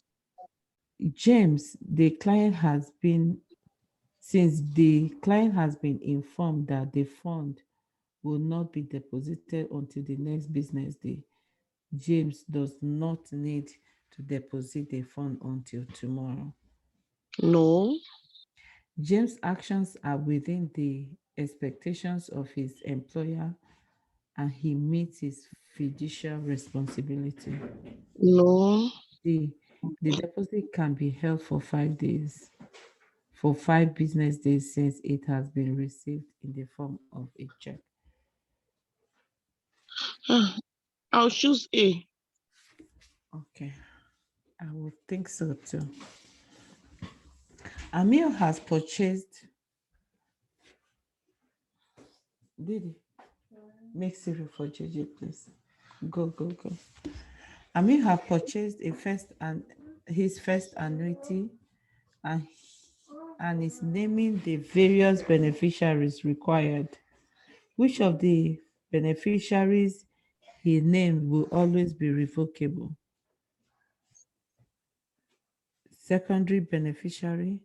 James, the client has been informed that the fund will not be deposited until the next business day. James does not need to deposit the fund until tomorrow. No. James' actions are within the expectations of his employer and he meets his fiduciary responsibility. No. D. The deposit can be held for 5 days, for 5 business days since it has been received in the form of a check. I'll choose A. Okay, I would think so too. Amir has purchased. Didi, make Siri for JJ, please. Go, go, go. Amir have purchased his first annuity and and is naming the various beneficiaries required. Which of the beneficiaries he named will always be revocable? Secondary beneficiary,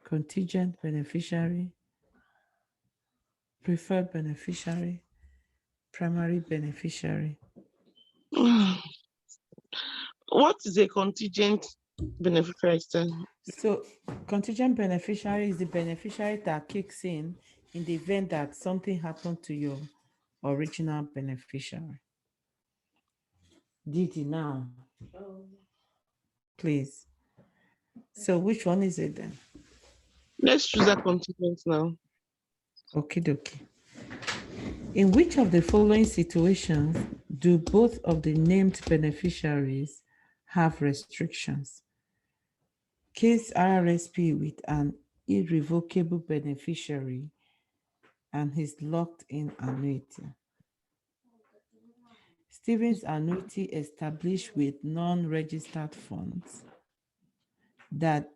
contingent beneficiary, preferred beneficiary, primary beneficiary. What is a contingent beneficiary then? So, contingent beneficiary is the beneficiary that kicks in the event that something happened to your original beneficiary. Didi now, please. So, which one is it then? Let's choose a contingent now. Okay, dokie. In which of the following situations do both of the named beneficiaries have restrictions? Case RRSP with an irrevocable beneficiary and his locked in annuity. Stevens annuity established with non-registered funds that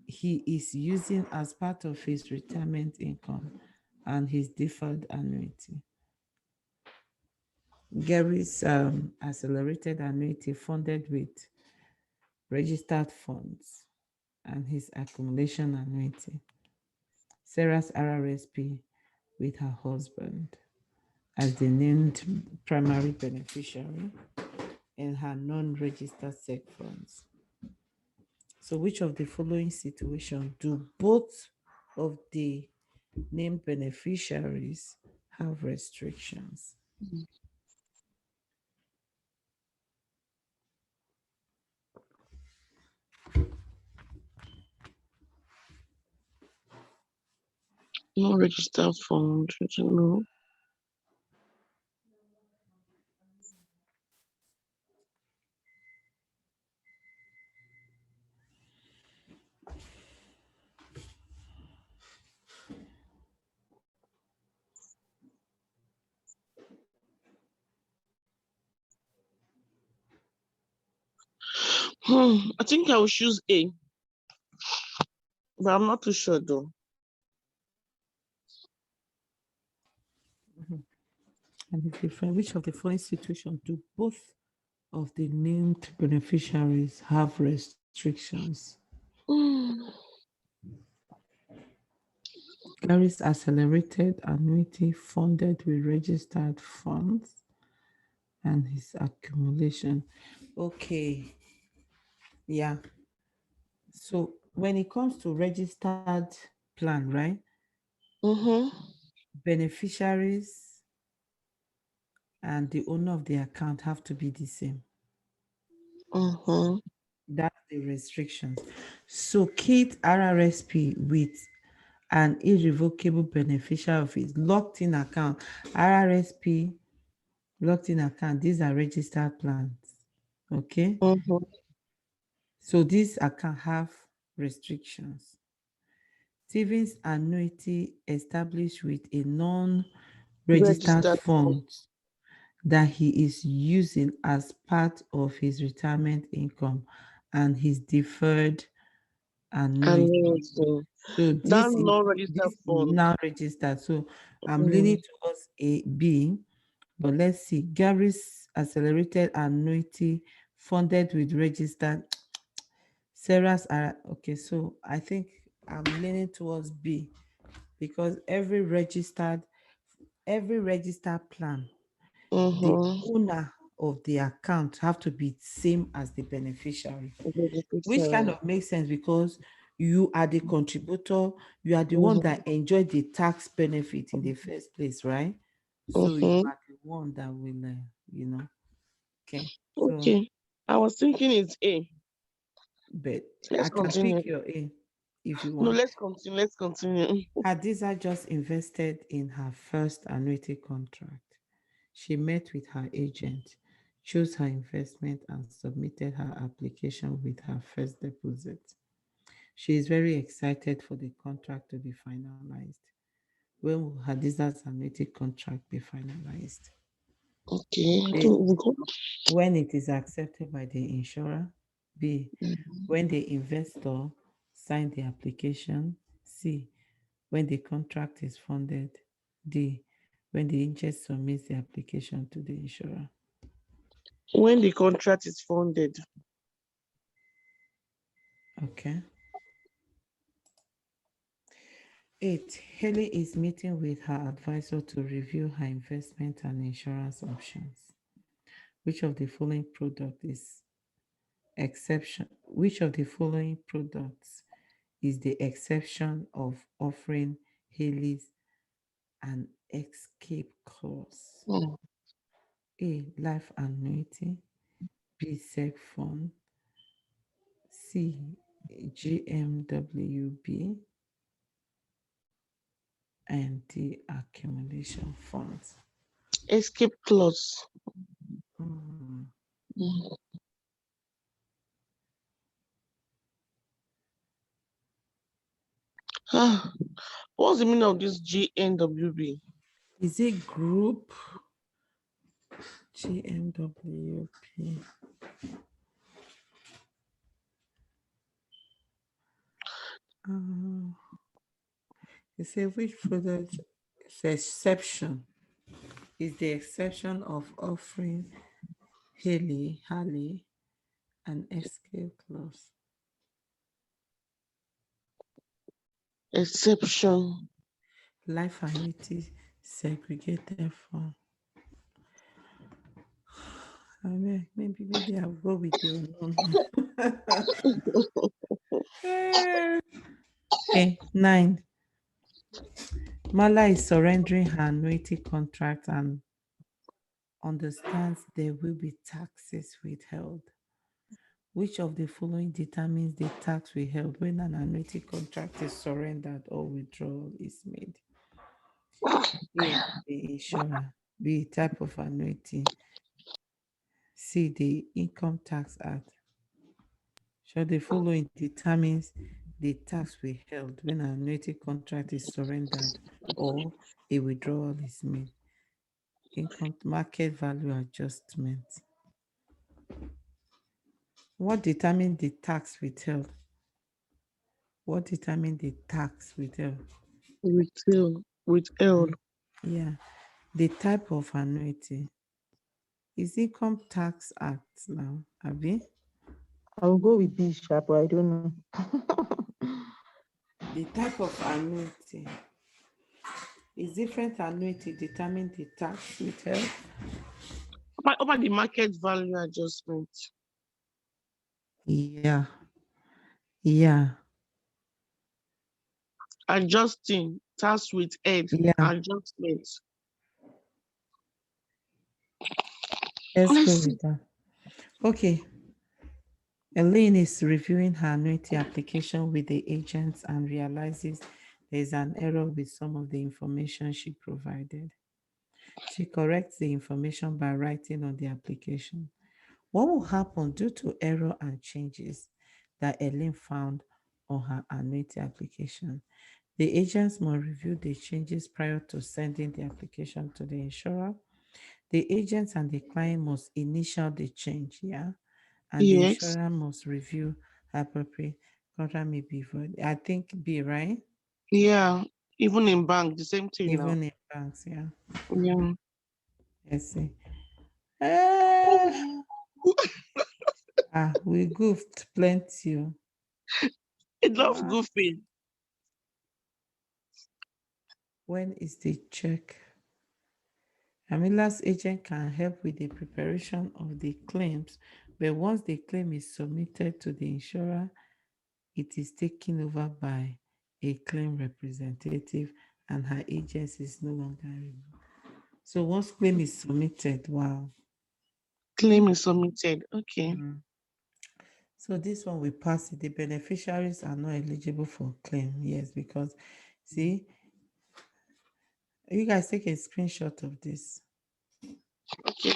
he is using as part of his retirement income and his deferred annuity. Gary's accelerated annuity funded with registered funds and his accumulation annuity. Sarah's RRSP with her husband as the named primary beneficiary in her non-registered seg funds. So which of the following situations do both of the named beneficiaries have restrictions? No registered fund. I don't know. I think I will choose A, but I'm not too sure though. And it's different. Which of the following situations do both of the named beneficiaries have restrictions? Gary's accelerated annuity funded with registered funds and his accumulation. Okay. Yeah. So when it comes to registered plan, right? Beneficiaries and the owner of the account have to be the same. That's the restrictions. So Kate RRSP with an irrevocable beneficiary of his locked-in account, RRSP locked-in account, these are registered plans. Okay. So these account have restrictions. Savings annuity established with a non-registered fund that he is using as part of his retirement income and his deferred annuity. So this is now registered. So I'm leaning towards A, B, but let's see. Gary's accelerated annuity funded with registered. Sarah's are okay. So I think I'm leaning towards B because every registered plan, the owner of the account have to be same as the beneficiary, which kind of makes sense because you are the contributor, you are the one that enjoyed the tax benefit in the first place, right? So you are the one that will, okay. So, I was thinking it's A. but Let's I can continue. pick your A if you No, want. let's continue. Let's continue. Hadiza just invested in her first annuity contract. She met with her agent, chose her investment, and submitted her application with her first deposit. She is very excited for the contract to be finalized. When will Hadiza's annuity contract be finalized? Okay, I A, think we go. when it is accepted by the insurer. B, when the investor signed the application. C, when the contract is funded. D, when the agent submits the application to the insurer. When the contract is funded. Okay. 8, Haley is meeting with her advisor to review her investment and insurance options. Which of the following product is exception? Which of the following products is the exception of offering Haley's an escape clause? A, life annuity. B, seg fund. C, GMWB. And D, accumulation funds. Escape clause. Mm. What's the meaning of this GNWB? Is it group GMWP. Uh, you say which product is exception? Is the exception of offering Harley, an escape clause? Exception. Life annuity segregated from. I mean, maybe I'll go with the unknown. Okay, 9. Mala is surrendering her annuity contract and understands there will be taxes withheld. Which of the following determines the tax withheld when an annuity contract is surrendered or withdrawal is made? A, the insurer. B, type of annuity. C, the Income Tax Act. So the following determines the tax withheld when an annuity contract is surrendered or a withdrawal is made. Income market value adjustment. What determines the tax withheld? What determines the tax withheld? Withheld. Yeah. The type of annuity. Is Income Tax Act now, Abi? I'll go with this sharp, but I don't know. The type of annuity. Is different annuity determine the tax withheld? Over the market value adjustment. Yeah. Yeah. Adjusting. Tax withheld. Yeah. Adjustment. Let's Let's go see. with that. Okay. Elaine is reviewing her annuity application with the agents and realizes there's an error with some of the information she provided. She corrects the information by writing on the application. What will happen due to error and changes that Elaine found on her annuity application? The agents must review the changes prior to sending the application to the insurer. The agents and the client must initial the change, yeah, and the Yes. insurer must review appropriate contract may be void. I think B, right? Yeah. Even in bank, the same thing now. Even in banks, yeah. Yeah. Let's see. Eh, we goofed plenty. I love Ah, goofy. when is the check? Amila's agent can help with the preparation of the claims, but once the claim is submitted to the insurer, it is taken over by a claim representative and her agency is no longer involved. So once claim is submitted, wow. Claim is submitted. Okay. Mm. So this one we pass it. The beneficiaries are not eligible for claim. Yes, because see, you guys take a screenshot of this. Okay.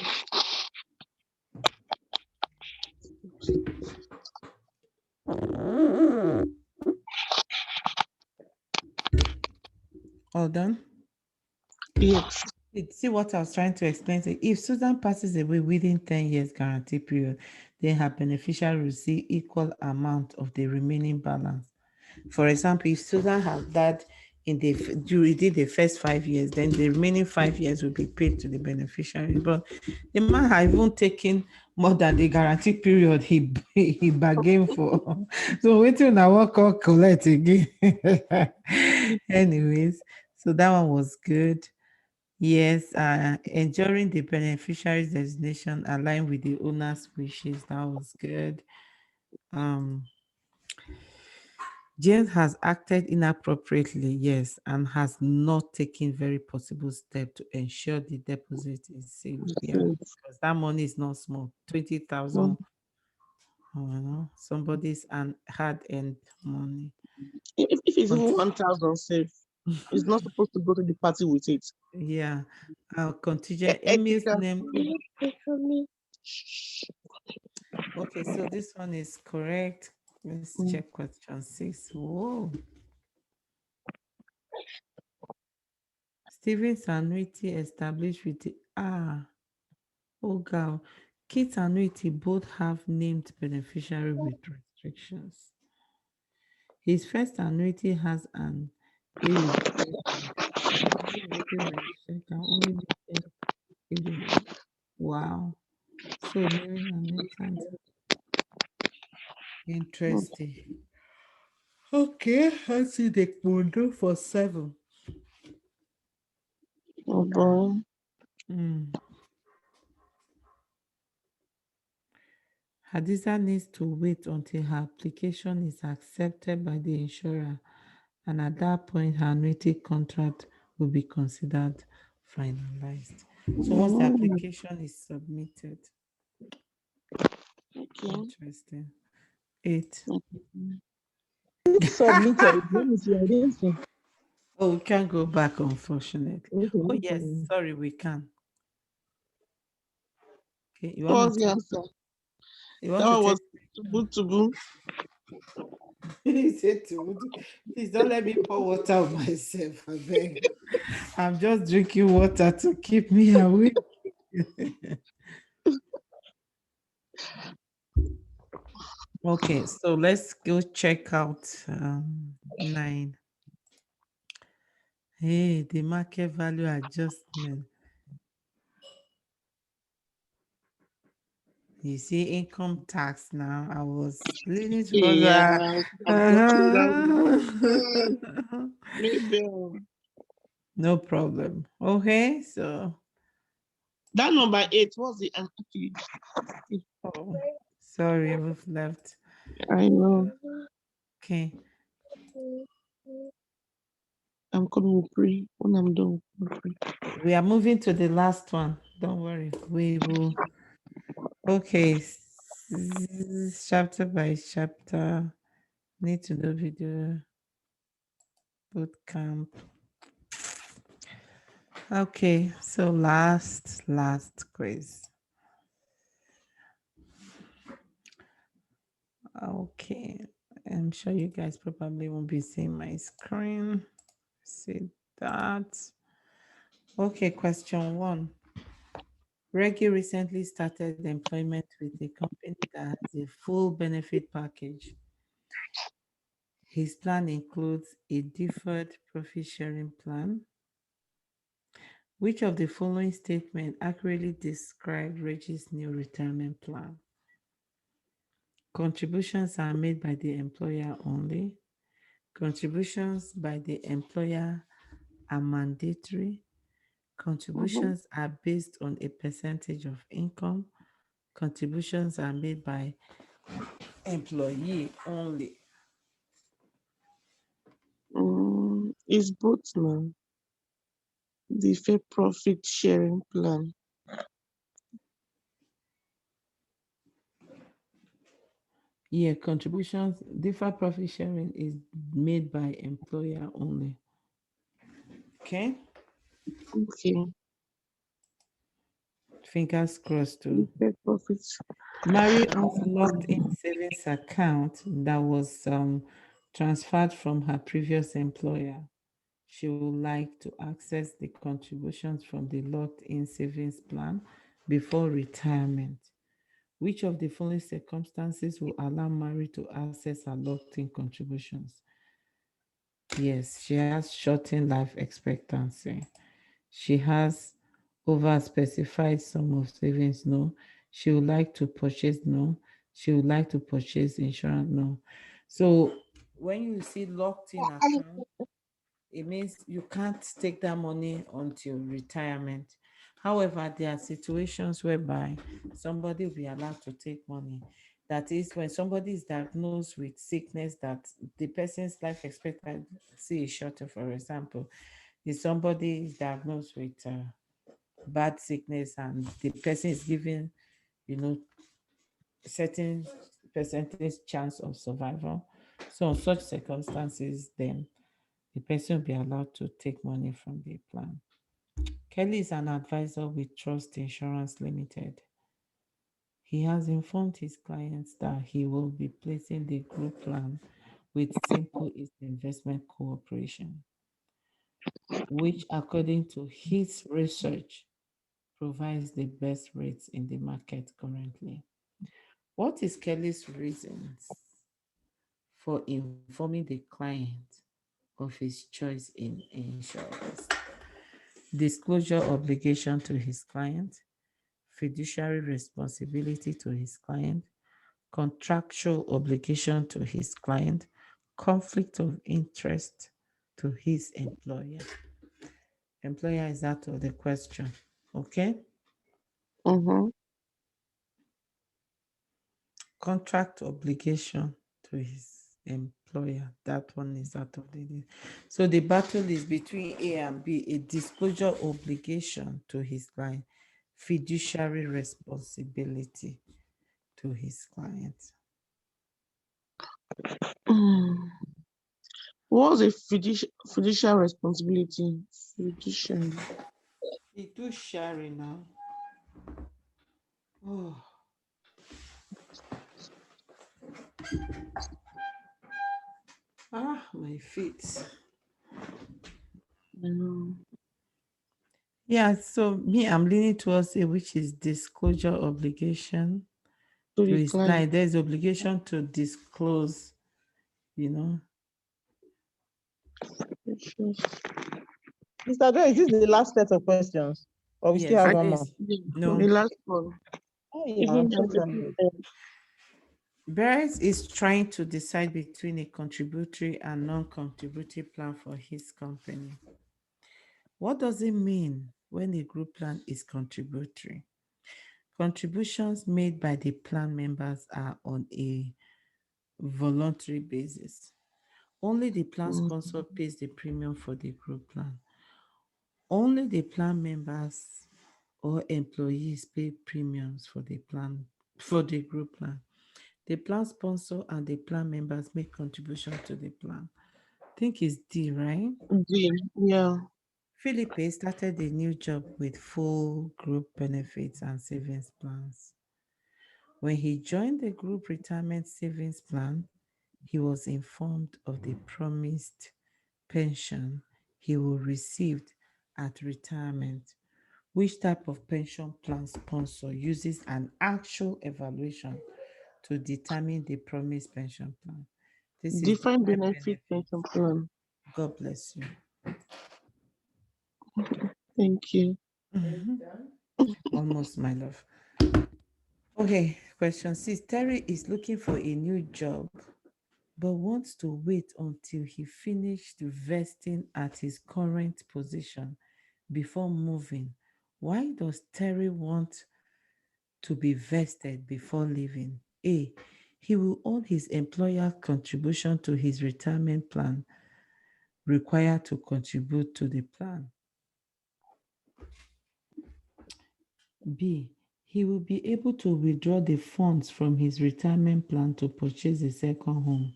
All done? Yes. See what I was trying to explain to you. If Susan passes away within 10 years guarantee period, then her beneficiary will receive equal amount of the remaining balance. For example, if Susan has died within the first 5 years, then the remaining 5 years will be paid to the beneficiary. But the man has even taken more than the guarantee period he bargained for. So waiting on our call collect again. Anyways, so that one was good. Yes, ensuring the beneficiary's designation aligned with the owner's wishes. That was good. Um, James has acted inappropriately, yes, and has not taken very possible step to ensure the deposit is safe. Yeah, because that money is not small. 20,000. Mm. Oh, somebody's hard-earned money. If it's even Cont- 1,000 safe, it's not supposed to go to the party with it. yeah, contingent. Emil's name. Okay, so this one is correct. Let's Mm. check question 6. Whoa. Stephen's annuity established with the Oh, girl. Kids annuity both have named beneficiary with restrictions. His first annuity has an irrevocable. Irrevocable beneficiary can only be paid if the wow. So living annuitant. Interesting. Okay, I see the Kundo for 7. Oh boy. Mm. Hadiza needs to wait until her application is accepted by the insurer, and at that point, her annuity contract will be considered finalized. So once the Mm, application is submitted, okay. interesting. 8. Mhm. Submitted. Let me see. I didn't see. Oh, we can't go back, unfortunately. Okay, Oh, no yes, problem. sorry, we can. Okay, What was the answer? you want That to one take was tubu tubu. he said to please don't let me pour water on myself, I beg. I'm just drinking water to keep me awake. Okay, so let's go check out 9. Hey, the market value adjustment. You see, income tax now. I was leaning towards Yeah, I'm talking that one. Mm, maybe no problem. Okay, so that number 8 was the okay. oh, sorry, we've left. I know. Okay, I'm coming with pray when I'm done. I'll pray. we are moving to the last one. Don't worry, we will. Okay, chapter by chapter. Need to do video boot camp. Okay, so last quiz. Okay, I'm sure you guys probably won't be seeing my screen. See that. Okay, question 1. Reggie recently started employment with a company that has a full benefit package. His plan includes a deferred profit sharing plan. Which of the following statements accurately describe Reggie's new retirement plan? Contributions are made by the employer only. Contributions by the employer are mandatory. Mhm. Contributions are based on a percentage of income. Contributions are made by employee only. It's both now. The fair profit sharing plan. Yeah, contributions, deferred profit sharing is made by employer only. Okay, Okay. fingers crossed The too. fair profit. Mary owns locked-in savings account that was transferred from her previous employer. She would like to access the contributions from the locked-in savings plan before retirement. Which of the following circumstances will allow Mary to access her locked-in contributions? Yes, she has shortened life expectancy. She has over a specified sum of savings. No. She would like to purchase. No. She would like to purchase insurance. No. So when you see locked in account, it means you can't take that money until retirement. However, there are situations whereby somebody will be allowed to take money. That is when somebody is diagnosed with sickness that the person's life expectancy is shorter. For example, if somebody is diagnosed with bad sickness and the person is given, you know, certain percentage chance of survival. So in such circumstances, then the person will be allowed to take money from the plan. Kelly is an advisor with Trust Insurance Limited. He has informed his clients that he will be placing the group plan with Simple East Investment Corporation, which, according to his research, provides the best rates in the market currently. What is Kelly's reasons for informing the client of his choice in insurance? Disclosure obligation to his client, fiduciary responsibility to his client, contractual obligation to his client, conflict of interest to his employer. Employer is out of the question. Okay? Mm-hmm. Contract obligation to his employer. That one is out of the deal. So the battle is between A and B, a disclosure obligation to his client, fiduciary responsibility to his client. What's a fiduciary responsibility? Fiduciary. Fiduciary now. Oh, my feet. Mm, Yeah, so me, I'm leaning towards it, which is disclosure obligation to to the his client. client. There's obligation to disclose, you know. Mr. Joy, is this the last set of questions? Or we still have Yes, I one more? this. yeah, No. the last one. Oh yeah, Even let's from the end it. Barrett is trying to decide between a contributory and non-contributory plan for his company. What does it mean when a group plan is contributory? Contributions made by the plan members are on a voluntary basis. Only the plan mm, sponsor pays the premium for the group plan. Only the plan members or employees pay premiums for the plan for the group plan. The plan sponsor and the plan members make contribution to the plan. I think it's D, right? yeah. Philippe started a new job with full group benefits and savings plans. When he joined the group retirement savings plan, he was informed of the promised pension he will receive at retirement. Which type of pension plan sponsor uses an actual evaluation to determine the promised pension plan? This is Different defined benefit pension benefits. plan. God bless you. Thank you. Mhm. Almost, my love. Okay, question 6. Terry is looking for a new job but wants to wait until he finished vesting at his current position before moving. Why does Terry want to be vested before leaving? A. He will own his employer contribution to his retirement plan required to contribute to the plan. B. He will be able to withdraw the funds from his retirement plan to purchase a second home.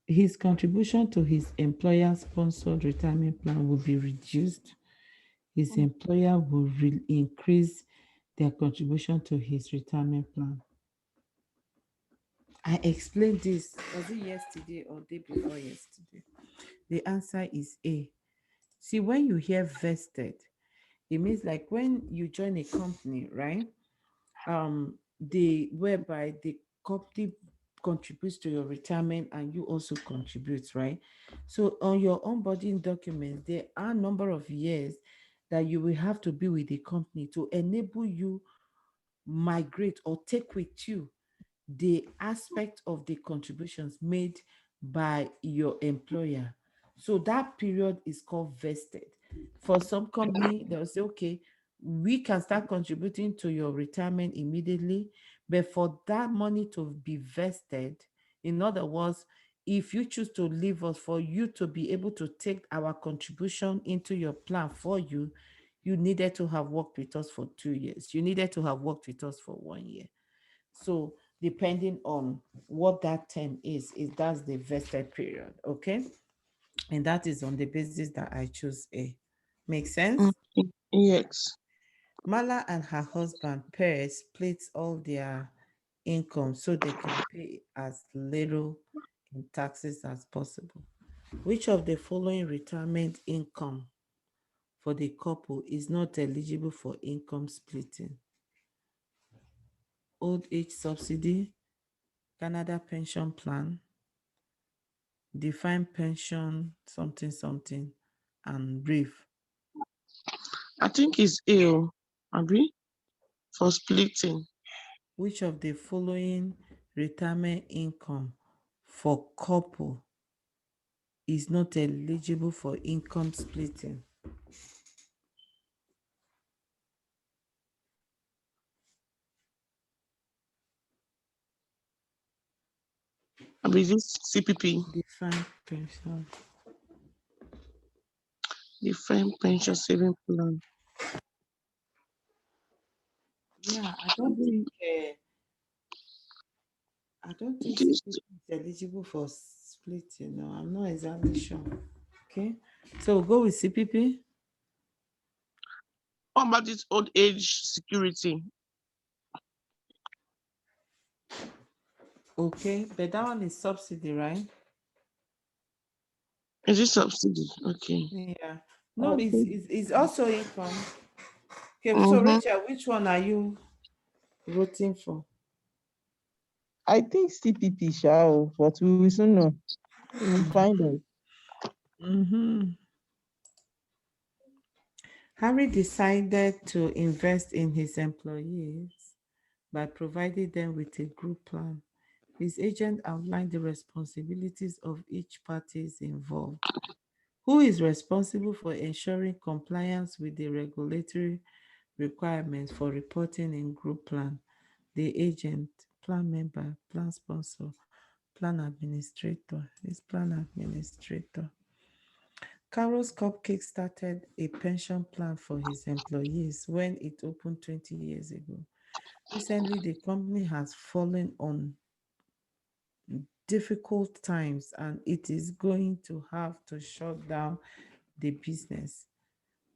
His contribution to his employer sponsored retirement plan will be reduced. His employer will increase their contribution to his retirement plan. I explained this, was it yesterday or day before yesterday? The answer is A. See, when you hear vested, it means like when you join a company, right? The whereby the company contributes to your retirement and you also contribute, right? So on your onboarding documents, there are a number of years that you will have to be with the company to enable you migrate or take with you the aspect of the contributions made by your employer. So that period is called vested. For some company, they'll say, okay, we can start contributing to your retirement immediately, but for that money to be vested, in other words, if you choose to leave us, for you to be able to take our contribution into your plan for you, you needed to have worked with us for 2 years. You needed to have worked with us for 1 year. So depending on what that term is that's the vested period, okay? And that is on the basis that I choose A. Make sense? Okay. Yes. Mala and her husband Per split all their income so they can pay as little in taxes as possible. Which of the following retirement income for the couple is not eligible for income splitting. Old age subsidy, Canada pension plan, defined pension, something, something, and brief. I think it's ill, Abi, for splitting. Which of the following retirement income for couple is not eligible for income splitting? Abi, this CPP, Defined pension. different pension saving plan. Yeah, Abi, I don't think this, CPP is eligible for splitting. No, I'm not exactly sure. Okay, so go with CPP. what about this old age security? Okay, but that one is subsidy, right? Is it subsidy? Okay. Yeah. No, Okay. it's also income. Okay, so Mm-hmm. Rachel, which one are you voting for? I think CPP shall, but we will soon know. We'll find out. Mm-hmm. Harry decided to invest in his employees by providing them with a group plan. His agent outlined the responsibilities of each party involved. Who is responsible for ensuring compliance with the regulatory requirements for reporting in group plan? The agent, plan member, plan sponsor, plan administrator. Is plan administrator. Carol's Cupcake started a pension plan for his employees when it opened 20 years ago. Recently, the company has fallen on difficult times and it is going to have to shut down the business.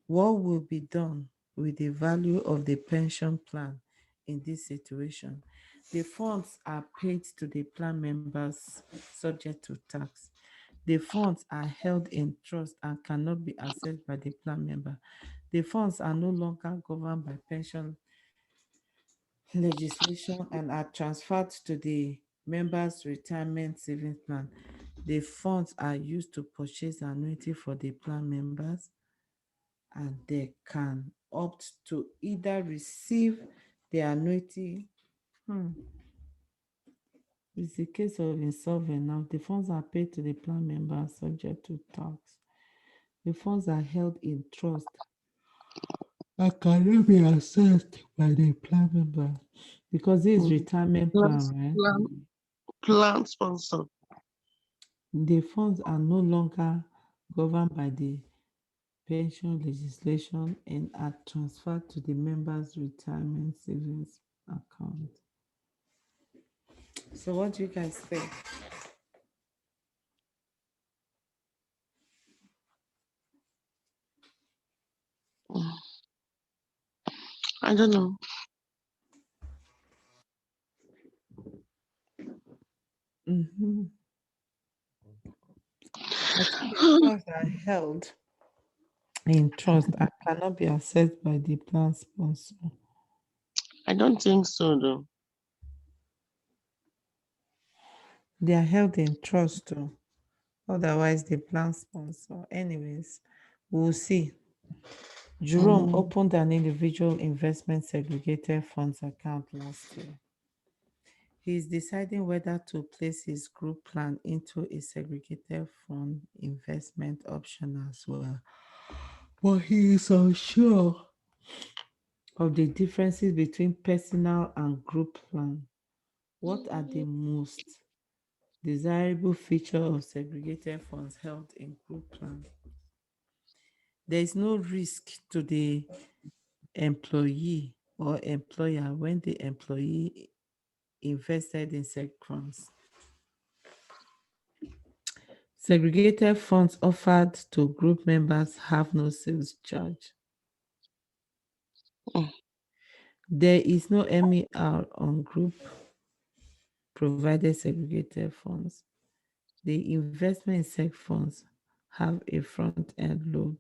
What will be done with the value of the pension plan in this situation? The funds are paid to the plan members subject to tax. The funds are held in trust and cannot be accessed by the plan member. The funds are no longer governed by pension legislation and are transferred to the members' retirement savings plan. The funds are used to purchase annuity for the plan members and they can opt to either receive the annuity. It's a case of insolvent now. The funds are paid to the plan members subject to tax. The funds are held in trust and cannot be accessed by the plan member because this is retirement Plan, plan, right? plan, plan sponsor. The funds are no longer governed by the pension legislation and are transferred to the members' retirement savings account. So, what do you guys think? I don't know. Mm-hmm. I think the funds are held in trust and cannot be accessed by the plan sponsor. I don't think so though. They are held in trust too. Otherwise, the plan sponsor. Anyways, we'll see. Jerome Mm-hmm. opened an individual investment segregated funds account last year. He is deciding whether to place his group plan into a segregated fund investment option as well. But he is unsure of the differences between personal and group plan. What are the most desirable features of segregated funds held in group plan? There is no risk to the employee or employer when the employee invested in seg funds. Segregated funds offered to group members have no sales charge. Mm. There is no MER on group provided segregated funds. The investment in seg funds have a front end load.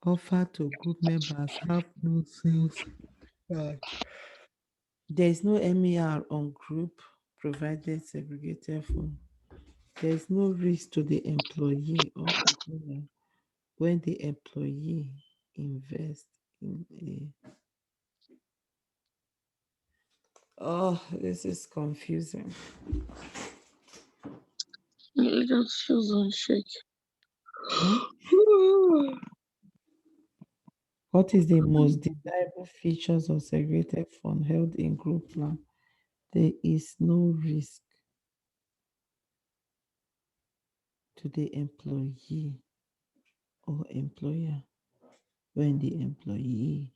offer to group members have no sales charge. There is no MER on group provided segregated fund. There is no risk to the employee or employer when the employee invests in a. Oh, this is confusing. It just feels on shake. Hmm? What is the most desirable features of segregated fund held in group plan? There is no risk to the employee or employer when the employee.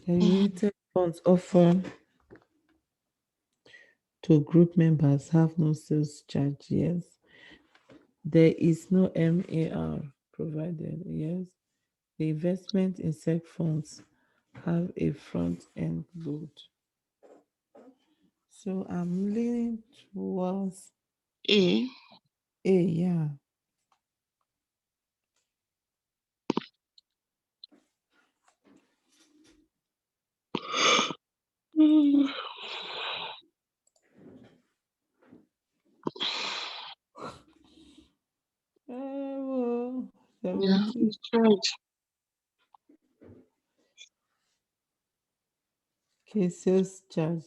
Segregated funds offer to group members have no sales charge. Yes. There is no MAR provided. Yes. The investment in seg funds have a front end load. So I'm leaning towards A. A, yeah. Oh, Yeah, 17. it's right. Okay, sales charge.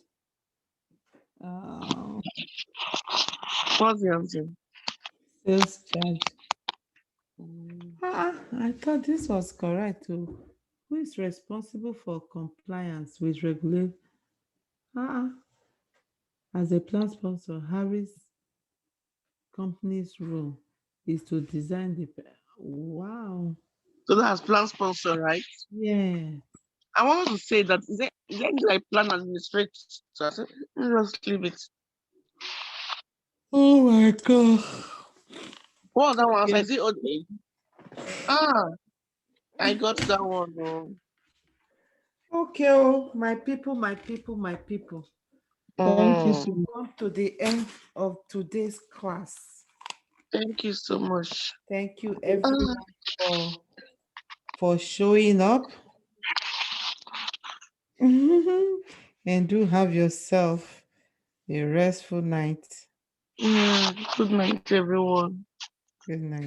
Uh, What's the answer? Sales charge. Mm, I thought this was correct too. Who is responsible for compliance with regulate? Ah, as a plan sponsor, Harris company's role is to design the. Wow. So that's plan sponsor, right? Yeah. I wanted to say that is there any like plan administrator? So I said, let's just leave it. Oh my god. What was that one? So I Okay. see old age. Ah, I got that one. Oh. Okay, oh, my people, my people, my people. Thank you Mm, so much. Come to the end of today's class. thank you so much. Thank you Ah, everyone for showing up. And do have yourself a restful night. yeah, good night, everyone. Good night.